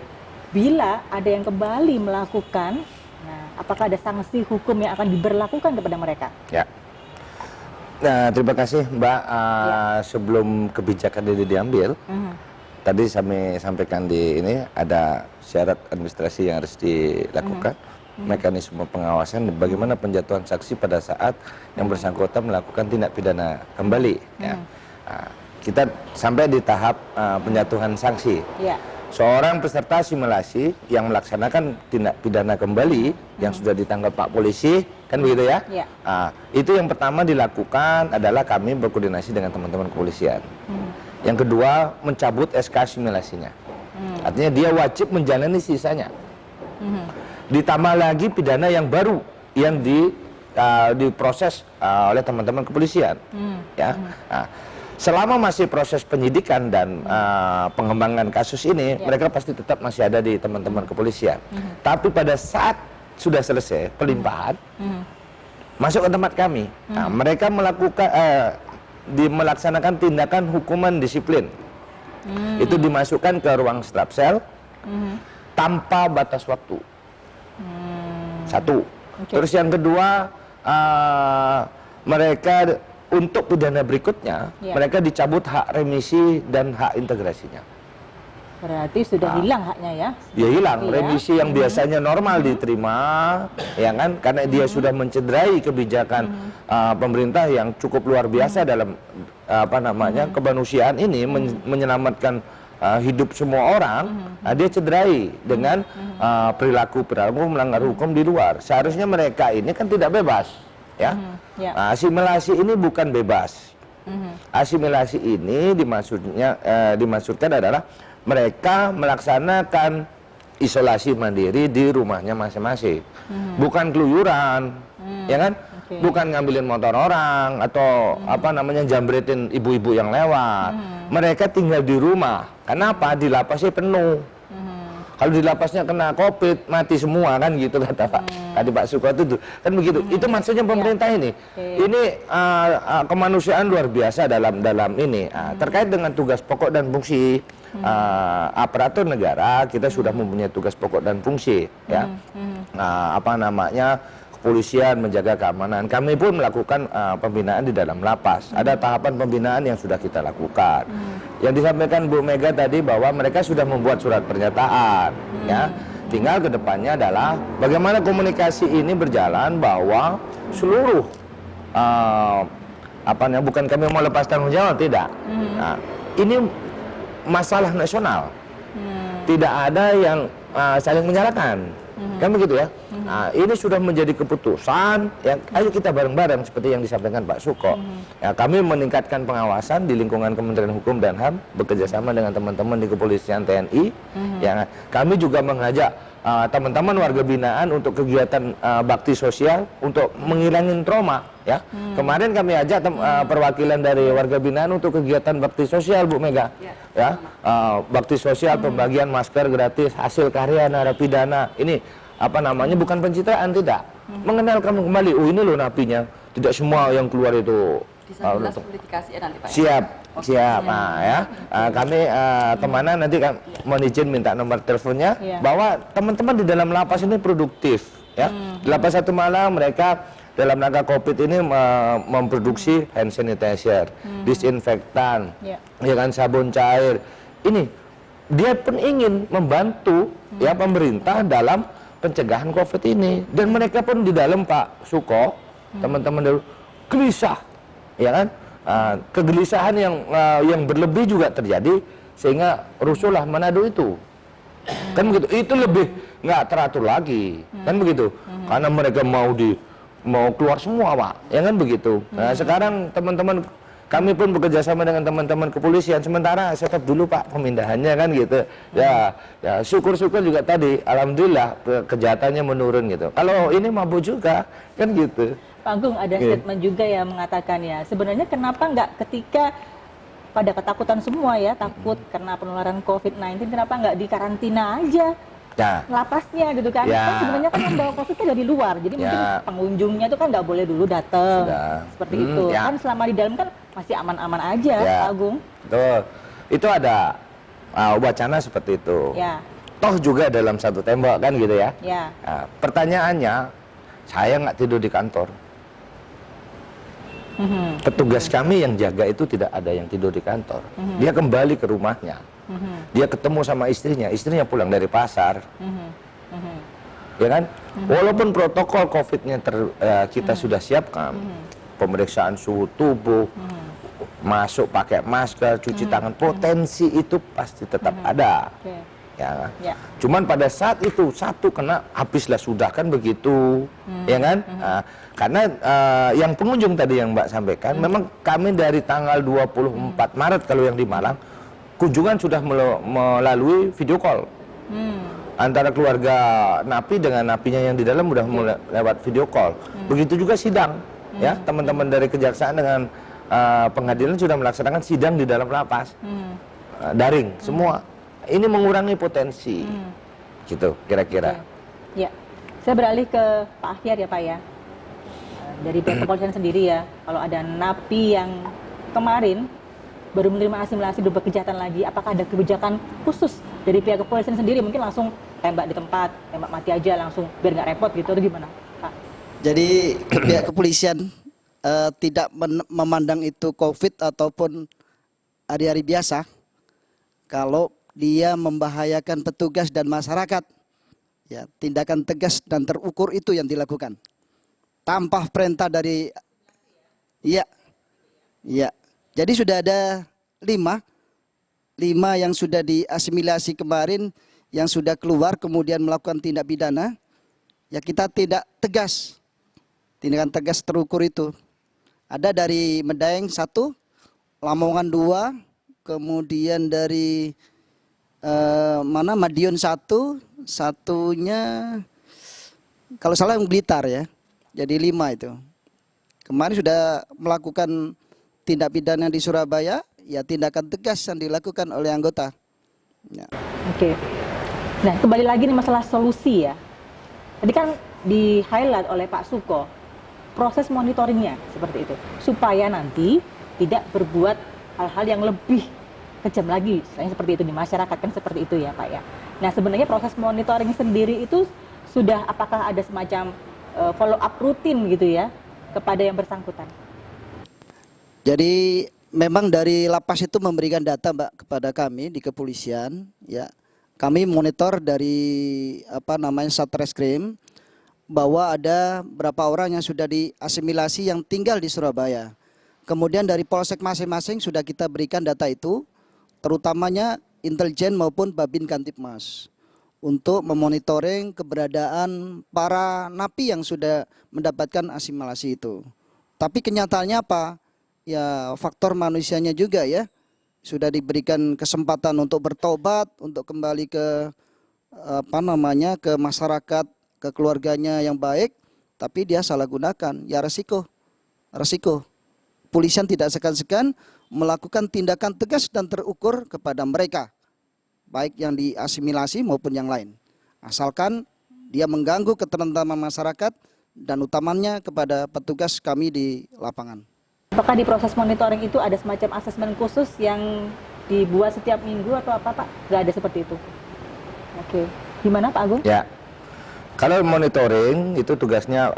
Bila ada yang kembali melakukan, nah, apakah ada sanksi hukum yang akan diberlakukan kepada mereka? Ya. Nah, terima kasih Mbak. Sebelum kebijakan ini diambil, tadi kami sampaikan di ini ada syarat administrasi yang harus dilakukan, mekanisme pengawasan, bagaimana penjatuhan sanksi pada saat yang bersangkutan melakukan tindak pidana kembali. Ya. Nah, kita sampai di tahap penjatuhan sanksi. Ya. Seorang peserta simulasi yang melaksanakan tindak pidana kembali yang sudah ditangkap Pak Polisi, kan begitu ya? Ya. Itu yang pertama dilakukan adalah kami berkoordinasi dengan teman-teman kepolisian. Yang kedua, mencabut SK simulasinya. Artinya dia wajib menjalani sisanya. Ditambah lagi pidana yang baru yang diproses oleh teman-teman kepolisian. Ya. Selama masih proses penyidikan dan pengembangan kasus ini, mereka pasti tetap masih ada di teman-teman kepolisian. Tapi pada saat sudah selesai pelimpahan, masuk ke tempat kami. Nah, mereka melaksanakan tindakan hukuman disiplin. Itu dimasukkan ke ruang strapsel tanpa batas waktu. Satu. Terus yang kedua, mereka untuk pidana berikutnya, mereka dicabut hak remisi dan hak integrasinya. Berarti sudah hilang haknya ya? Ya hilang, remisi yang biasanya normal diterima, ya kan? Karena dia sudah mencederai kebijakan pemerintah yang cukup luar biasa dalam kemanusiaan ini, menyelamatkan hidup semua orang. Dia cederai dengan perilaku melanggar hukum di luar. Seharusnya mereka ini kan tidak bebas. Ya, asimilasi ini bukan bebas. Asimilasi ini dimaksudkan adalah mereka melaksanakan isolasi mandiri di rumahnya masing-masing, bukan keluyuran, ya kan? Bukan ngambilin motor orang atau jambretin ibu-ibu yang lewat. Mereka tinggal di rumah. Kenapa? Di lapasnya penuh. Kalau di lapasnya kena COVID, mati semua kan gitu kata tadi Pak Suko itu kan begitu. Itu maksudnya pemerintah ini. Ini kemanusiaan luar biasa dalam ini. Terkait dengan tugas pokok dan fungsi aparatur negara, kita sudah mempunyai tugas pokok dan fungsi, ya. Kepolisian menjaga keamanan. Kami pun melakukan pembinaan di dalam lapas. Ada tahapan pembinaan yang sudah kita lakukan. Yang disampaikan Bu Mega tadi bahwa mereka sudah membuat surat pernyataan, ya. Tinggal kedepannya adalah bagaimana komunikasi ini berjalan bahwa seluruh bukan kami mau lepas tanggung jawab, tidak. Nah, ini masalah nasional. Tidak ada yang saling menyalahkan. Kan begitu ya. Nah, ini sudah menjadi keputusan yang ayo kita bareng-bareng seperti yang disampaikan Pak Suko. Ya, kami meningkatkan pengawasan di lingkungan Kementerian Hukum dan HAM bekerjasama dengan teman-teman di Kepolisian TNI. Ya, kami juga mengajak teman-teman warga binaan untuk kegiatan bakti sosial untuk menghilangin trauma. Ya, kemarin kami ajak perwakilan dari warga binaan untuk kegiatan bakti sosial, Bu Mega. Ya, bakti sosial, pembagian masker gratis hasil karya narapidana. Ini bukan pencitraan, tidak. Mengenalkan kembali, oh ini loh napinya. Tidak semua yang keluar itu. Siap. Kami kemana nanti mohon izin minta nomor teleponnya, bahwa teman-teman di dalam lapas ini produktif, ya. Di lapas Satu Malang mereka dalam rangka COVID ini memproduksi hand sanitizer, disinfektan, ya kan, sabun cair. Ini dia pun ingin membantu ya pemerintah dalam pencegahan COVID ini, dan mereka pun di dalam Pak Suko, teman-teman dulu gelisah, ya kan? Kegelisahan yang berlebih juga terjadi sehingga rusuhlah Manado itu, kan begitu. Itu lebih nggak teratur lagi, kan begitu, karena mereka mau keluar semua, Pak, ya kan begitu. Nah, sekarang teman-teman Kami pun bekerja sama dengan teman-teman kepolisian. Sementara stop dulu Pak pemindahannya kan gitu. Ya syukur-syukur juga tadi, alhamdulillah kejahatannya menurun gitu. Kalau ini mabuk juga kan gitu. Pak Agung, ada statement juga yang mengatakan ya, sebenarnya kenapa nggak ketika pada ketakutan semua ya, takut karena penularan COVID-19, kenapa nggak dikarantina aja lapasnya gitu kan? Kan sebenarnya kan yang bawa COVID itu dari luar, jadi mungkin pengunjungnya itu kan nggak boleh dulu datang, seperti itu. Kan selama di dalam kan masih aman-aman aja, Pak Agung. Betul, itu ada wacana seperti itu. Toh juga dalam satu tembok kan gitu ya. Nah, pertanyaannya, saya nggak tidur di kantor. Petugas kami yang jaga itu tidak ada yang tidur di kantor. Dia kembali ke rumahnya. Dia ketemu sama istrinya pulang dari pasar. Ya kan? Walaupun protokol COVID-nya kita sudah siapkan, pemeriksaan suhu tubuh, masuk pakai masker, cuci tangan, potensi itu pasti tetap ada. Ya, cuman pada saat itu satu kena, habislah sudah kan begitu, ya kan? Nah, karena yang pengunjung tadi yang Mbak sampaikan, memang kami dari tanggal 24 Maret kalau yang di Malang, kunjungan sudah melalui video call antara keluarga napi dengan napinya yang di dalam udah lewat video call. Begitu juga sidang, ya teman-teman dari kejaksaan dengan pengadilan sudah melaksanakan sidang di dalam lapas, daring semua. Ini mengurangi potensi, gitu kira-kira. Ya, saya beralih ke Pak Ahyar ya Pak ya. Dari pihak kepolisian sendiri ya, kalau ada napi yang kemarin baru menerima asimilasi dua kejahatan lagi, apakah ada kebijakan khusus dari pihak kepolisian sendiri? Mungkin langsung tembak di tempat, tembak mati aja langsung biar nggak repot gitu, atau gimana Pak? Jadi pihak kepolisian tidak memandang itu COVID ataupun hari-hari biasa. Kalau dia membahayakan petugas dan masyarakat, ya tindakan tegas dan terukur itu yang dilakukan tanpa perintah dari jadi sudah ada 5 yang sudah diasimilasi kemarin, yang sudah keluar kemudian melakukan tindak pidana, ya kita tidak tegas, tindakan tegas terukur itu ada dari Medaeng 1, Lamongan 2, kemudian dari Madiun 1, satunya kalau salah yang Blitar ya. Jadi 5 itu. Kemarin sudah melakukan tindak pidana di Surabaya, ya tindakan tegas yang dilakukan oleh anggota. Ya. Oke. Nah, kembali lagi nih masalah solusi ya. Tadi kan di-highlight oleh Pak Suko proses monitoringnya seperti itu, supaya nanti tidak berbuat hal-hal yang lebih kejam lagi, selain seperti itu di masyarakat kan seperti itu ya Pak ya. Nah sebenarnya proses monitoring sendiri itu sudah apakah ada semacam follow up rutin gitu ya kepada yang bersangkutan? Jadi memang dari lapas itu memberikan data Mbak kepada kami di kepolisian ya. Kami monitor dari Satreskrim bahwa ada berapa orang yang sudah diasimilasi yang tinggal di Surabaya. Kemudian dari polsek masing-masing sudah kita berikan data itu, terutamanya intelijen maupun Babin Kantipmas, untuk memonitoring keberadaan para napi yang sudah mendapatkan asimilasi itu. Tapi kenyataannya apa? Ya faktor manusianya juga ya. Sudah diberikan kesempatan untuk bertobat, untuk kembali ke ke masyarakat, ke keluarganya yang baik, tapi dia salah gunakan. Ya resiko. Polisian tidak segan-segan melakukan tindakan tegas dan terukur kepada mereka, baik yang diasimilasi maupun yang lain, asalkan dia mengganggu ketentraman masyarakat dan utamanya kepada petugas kami di lapangan. Apakah di proses monitoring itu ada semacam asesmen khusus yang dibuat setiap minggu atau apa Pak? Nggak ada seperti itu. Oke, gimana Pak Agung? Ya, kalau monitoring itu tugasnya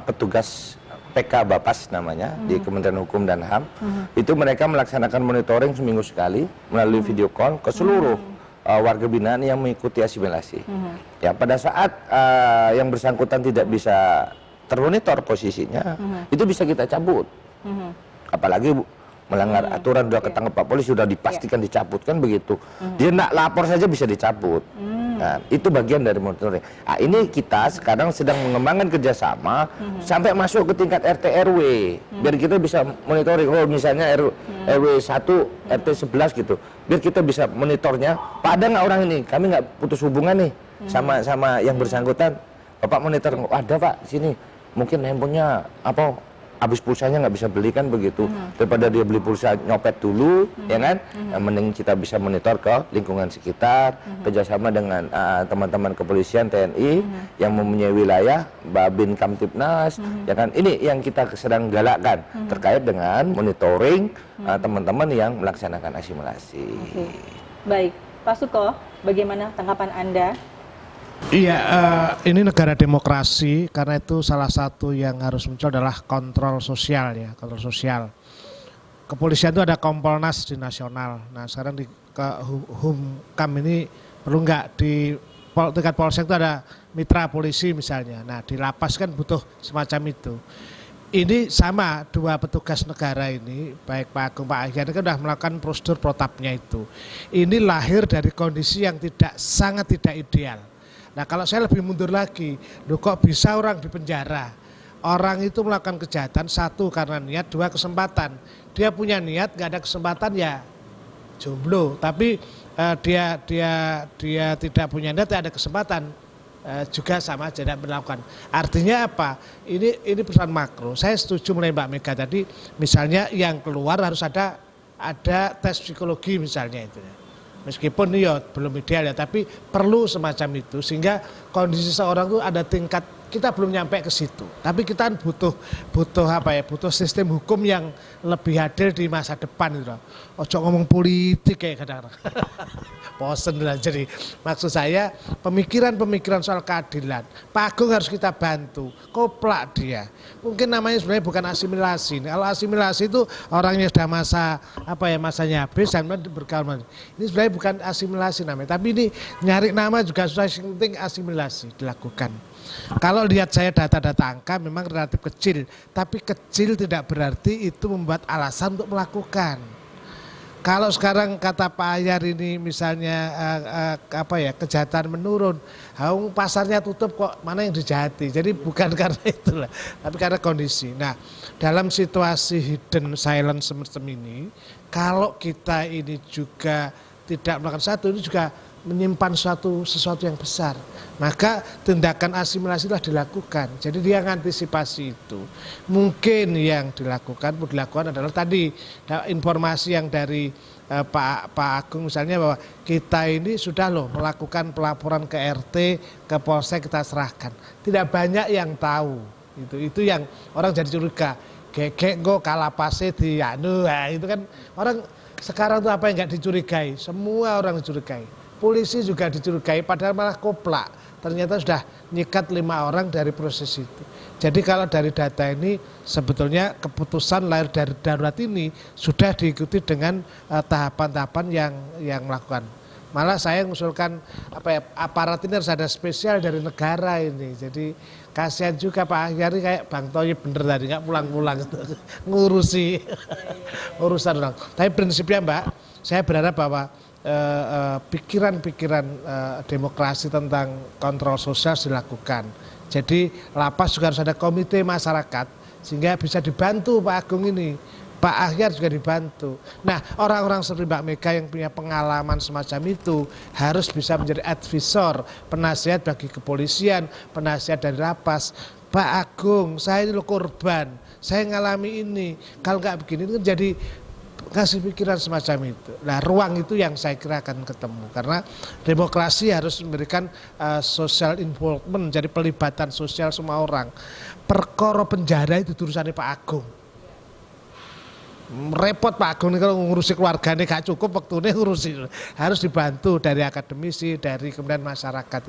petugas PK Bapas namanya di Kementerian Hukum dan HAM. Itu mereka melaksanakan monitoring seminggu sekali melalui video call ke seluruh warga binaan yang mengikuti asimilasi. Ya pada saat yang bersangkutan tidak bisa termonitor posisinya, itu bisa kita cabut. Apalagi melanggar aturan, sudah ketangkep Pak Polisi, sudah dipastikan dicabut kan begitu. Dia nak lapor saja bisa dicabut. Nah, itu bagian dari monitoring. Nah, ini kita sekarang sedang mengembangkan kerjasama sampai masuk ke tingkat RT RW, biar kita bisa monitoring. Oh, misalnya RW 1, RT 11 gitu, biar kita bisa monitornya. Pak, ada nggak orang ini? Kami nggak putus hubungan nih sama yang bersangkutan. Bapak monitor, ada Pak sini. Mungkin handphonenya apa? Habis pulsanya nggak bisa beli kan begitu, daripada dia beli pulsa nyopet dulu, ya kan? Yang mending kita bisa monitor ke lingkungan sekitar, kerjasama dengan teman-teman kepolisian TNI yang mempunyai wilayah, Babin Kamtibnas, ya kan? Ini yang kita sedang galakkan terkait dengan monitoring teman-teman yang melaksanakan asimilasi. Baik, Pak Suko, bagaimana tanggapan Anda? Iya, ini negara demokrasi, karena itu salah satu yang harus muncul adalah kontrol sosial ya, kontrol sosial. Kepolisian itu ada Kompolnas di nasional. Nah, sekarang di Humkam ini perlu nggak di tingkat polsek itu ada mitra polisi misalnya. Nah, di lapas kan butuh semacam itu. Ini sama, dua petugas negara ini, baik Pak Agung, Pak Ahyar, kan sudah melakukan prosedur protapnya itu. Ini lahir dari kondisi yang sangat tidak ideal. Nah, kalau saya lebih mundur lagi, loh kok bisa orang di penjara? Orang itu melakukan kejahatan, satu karena niat, dua kesempatan. Dia punya niat, nggak ada kesempatan ya jomblo. Tapi dia tidak punya niat, ada kesempatan juga sama aja tidak melakukan. Artinya apa? Ini perusahaan makro. Saya setuju mulai Mbak Mega tadi, misalnya yang keluar harus ada tes psikologi misalnya itu. Meskipun ya belum ideal ya, tapi perlu semacam itu sehingga kondisi seorang itu ada tingkat, kita belum nyampe ke situ. Tapi kita butuh apa ya? Butuh sistem hukum yang lebih adil di masa depan itu. Ojo ngomong politik kayak kadang-kadang. Bosen lah. Jadi maksud saya pemikiran soal keadilan. Pak Agung harus kita bantu, koplak dia. Mungkin namanya sebenarnya bukan asimilasi. Kalau asimilasi itu orangnya sudah masanya habis dan berkawan. Ini sebenarnya bukan asimilasi namanya, tapi ini nyari nama juga susah, yang penting asimilasi dilakukan. Kalau lihat saya data-data angka memang relatif kecil, tapi kecil tidak berarti itu membuat alasan untuk melakukan. Kalau sekarang kata Pak Ahyar ini misalnya kejahatan menurun, pasarnya tutup kok mana yang dijahati. Jadi bukan karena itulah, tapi karena kondisi. Nah, dalam situasi hidden silence semacam ini, kalau kita ini juga tidak melakukan satu, ini juga menyimpan sesuatu yang besar. Maka tindakan asimilasi telah dilakukan. Jadi dia mengantisipasi itu. Mungkin yang dilakukan adalah tadi informasi yang dari Pak Agung misalnya, bahwa kita ini sudah melakukan pelaporan ke RT, ke Polsek, kita serahkan. Tidak banyak yang tahu. Itu yang orang jadi curiga. Gegek kok kalapase di itu kan orang sekarang tuh apa yang nggak dicurigai? Semua orang dicurigai. Polisi juga dicurigai, padahal malah koplak. Ternyata sudah nyikat 5 orang dari proses itu. Jadi kalau dari data ini sebetulnya keputusan lahir dari darurat ini sudah diikuti dengan tahapan-tahapan yang melakukan. Malah saya mengusulkan aparat ini harus ada spesial dari negara ini. Jadi kasihan juga Pak Ahyar kayak Bang Toyib bener tadi nggak pulang-pulang ngurusi urusan orang. Tapi prinsipnya Mbak, saya berharap bahwa pikiran-pikiran demokrasi tentang kontrol sosial dilakukan. Jadi lapas juga harus ada komite masyarakat sehingga bisa dibantu Pak Agung ini. Pak Ahyar juga dibantu. Nah, orang-orang seperti Mbak Mega yang punya pengalaman semacam itu harus bisa menjadi advisor, penasihat bagi kepolisian, penasihat dari lapas. Pak Agung, saya ini korban, saya ngalami ini. Kalau nggak begini itu jadi kasih pikiran semacam itu. Nah, ruang itu yang saya kira akan ketemu karena demokrasi harus memberikan social involvement, jadi pelibatan sosial semua orang. Perkara penjara itu urusannya Pak Agung. Repot Pak Agung kalau ngurusi keluarganya gak cukup waktunya ngurusi, harus dibantu dari akademisi, dari kemudian masyarakat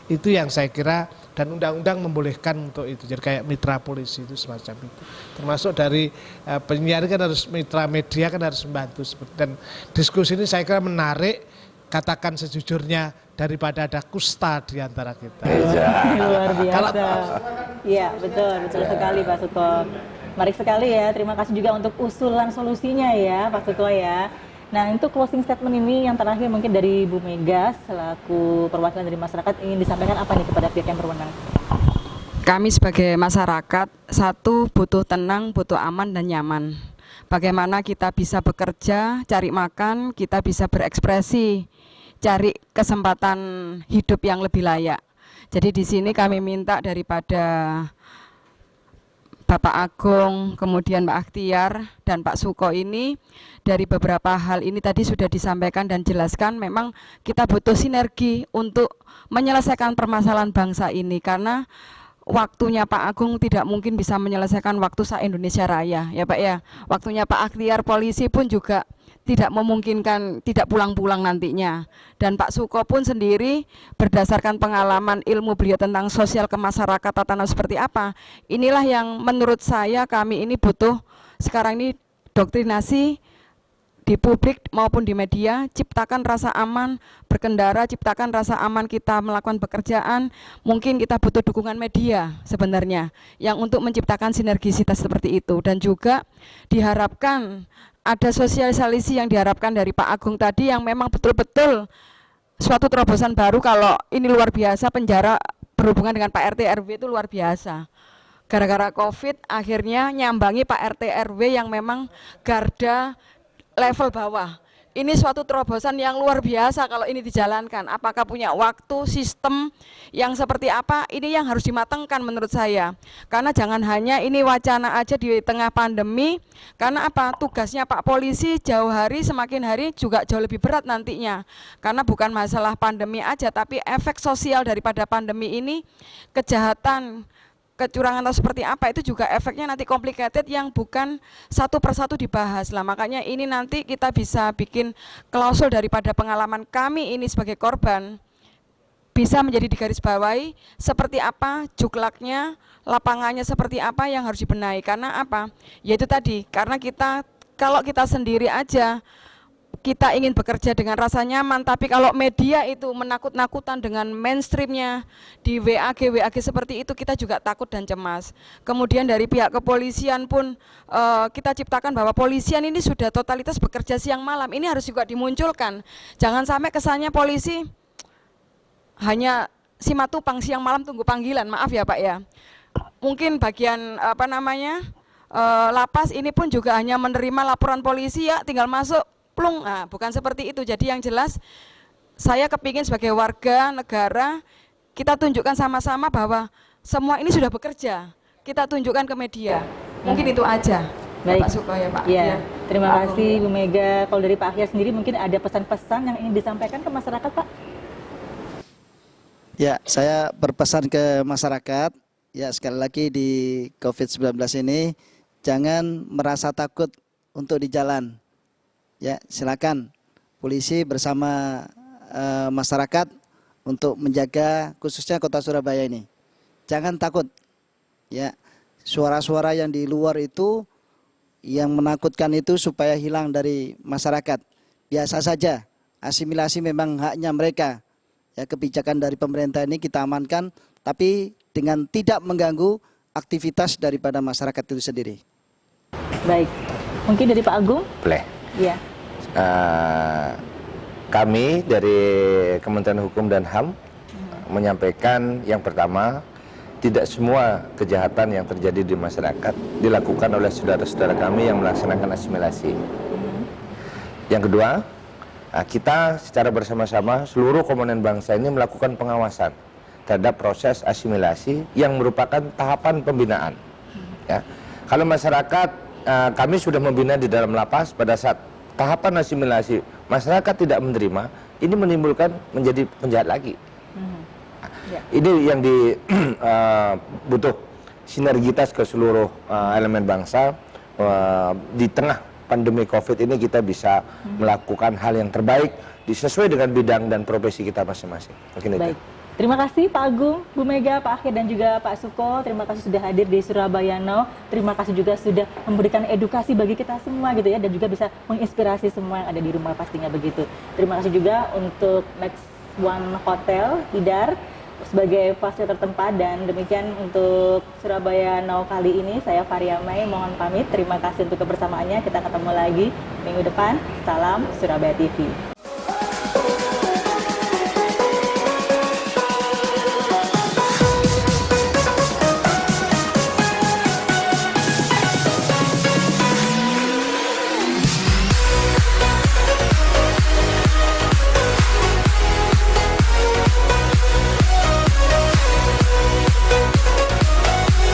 itu yang saya kira, dan undang-undang membolehkan untuk itu. Jadi kayak mitra polisi itu semacam itu, termasuk dari penyiar kan harus, mitra media kan harus membantu. Dan diskusi ini saya kira menarik, katakan sejujurnya, daripada ada kusta di antara kita. Luar biasa. Iya, betul sekali Pak Suko. Menarik sekali ya, terima kasih juga untuk usulan solusinya ya Pak Suko ya. Nah, untuk closing statement ini yang terakhir mungkin dari Bu Mega selaku perwakilan dari masyarakat ingin disampaikan apa nih kepada pihak yang berwenang? Kami sebagai masyarakat, satu, butuh tenang, butuh aman dan nyaman. Bagaimana kita bisa bekerja, cari makan, kita bisa berekspresi, cari kesempatan hidup yang lebih layak. Jadi di sini kami minta daripada Bapak Agung, kemudian Pak Akhtiar dan Pak Suko ini, dari beberapa hal ini tadi sudah disampaikan dan jelaskan, memang kita butuh sinergi untuk menyelesaikan permasalahan bangsa ini, karena waktunya Pak Agung tidak mungkin bisa menyelesaikan waktu se-Indonesia Raya, ya Pak ya. Waktunya Pak Akhtiar polisi pun juga tidak memungkinkan, tidak pulang-pulang nantinya. Dan Pak Suko pun sendiri berdasarkan pengalaman ilmu beliau tentang sosial kemasyarakatan tatanan seperti apa, inilah yang menurut saya kami ini butuh sekarang ini doktrinasi di publik maupun di media, ciptakan rasa aman berkendara, ciptakan rasa aman kita melakukan pekerjaan. Mungkin kita butuh dukungan media sebenarnya yang untuk menciptakan sinergisitas seperti itu, dan juga diharapkan ada sosialisasi yang diharapkan dari Pak Agung tadi yang memang betul-betul suatu terobosan baru. Kalau ini luar biasa, penjara berhubungan dengan Pak RT RW itu luar biasa. Gara-gara COVID akhirnya nyambangi Pak RT RW yang memang garda level bawah. Ini suatu terobosan yang luar biasa kalau ini dijalankan. Apakah punya waktu, sistem yang seperti apa, ini yang harus dimatangkan menurut saya. Karena jangan hanya ini wacana aja di tengah pandemi, karena apa, tugasnya Pak Polisi jauh hari semakin hari juga jauh lebih berat nantinya. Karena bukan masalah pandemi aja, tapi efek sosial daripada pandemi ini, kejahatan, kecurangan atau seperti apa itu juga efeknya nanti complicated yang bukan satu persatu dibahas lah. Makanya ini nanti kita bisa bikin klausul daripada pengalaman kami ini sebagai korban bisa menjadi digarisbawahi seperti apa juklaknya, lapangannya seperti apa yang harus dibenahi. Karena apa? Yaitu tadi, karena kita kalau kita sendiri aja kita ingin bekerja dengan rasa nyaman, tapi kalau media itu menakut-nakutan dengan mainstreamnya di WAG seperti itu, kita juga takut dan cemas. Kemudian dari pihak kepolisian pun kita ciptakan bahwa polisian ini sudah totalitas bekerja siang malam, ini harus juga dimunculkan. Jangan sampai kesannya polisi hanya simatupang siang malam tunggu panggilan, maaf ya Pak ya. Mungkin bagian lapas ini pun juga hanya menerima laporan polisi ya tinggal masuk. Nah, bukan seperti itu. Jadi yang jelas saya kepingin sebagai warga negara kita tunjukkan sama-sama bahwa semua ini sudah bekerja. Kita tunjukkan ke media. Mungkin itu aja. Baik. Pak Suko ya Pak. Ya, terima kasih Bu Mega. Kalau dari Pak Akhir sendiri mungkin ada pesan-pesan yang ingin disampaikan ke masyarakat Pak? Ya, saya berpesan ke masyarakat, ya sekali lagi di COVID-19 ini jangan merasa takut untuk di jalan. Ya, silakan polisi bersama masyarakat untuk menjaga khususnya Kota Surabaya ini. Jangan takut. Ya, suara-suara yang di luar itu yang menakutkan itu supaya hilang dari masyarakat. Biasa saja, asimilasi memang haknya mereka. Ya, kebijakan dari pemerintah ini kita amankan, tapi dengan tidak mengganggu aktivitas daripada masyarakat itu sendiri. Baik, mungkin dari Pak Agung? Boleh. Ya. Kami dari Kementerian Hukum dan HAM menyampaikan yang pertama, tidak semua kejahatan yang terjadi di masyarakat dilakukan oleh saudara-saudara kami yang melaksanakan asimilasi. Yang kedua, kita secara bersama-sama seluruh komponen bangsa ini melakukan pengawasan terhadap proses asimilasi yang merupakan tahapan pembinaan. Ya. Kalau masyarakat, kami sudah membina di dalam lapas pada saat tahapan asimilasi, masyarakat tidak menerima, ini menimbulkan menjadi penjahat lagi. Ini yang butuh sinergitas ke seluruh elemen bangsa. Di tengah pandemi COVID ini kita bisa melakukan hal yang terbaik sesuai dengan bidang dan profesi kita masing-masing. Mungkin Baik. itu. Terima kasih Pak Agung, Bu Mega, Pak Akhir dan juga Pak Suko. Terima kasih sudah hadir di Surabaya Now. Terima kasih juga sudah memberikan edukasi bagi kita semua gitu ya, dan juga bisa menginspirasi semua yang ada di rumah pastinya begitu. Terima kasih juga untuk Max One Hotel Hidar sebagai fasilitas tempat. Dan demikian untuk Surabaya Now kali ini, saya Faria Mai mohon pamit. Terima kasih untuk kebersamaannya. Kita ketemu lagi minggu depan. Salam Surabaya TV.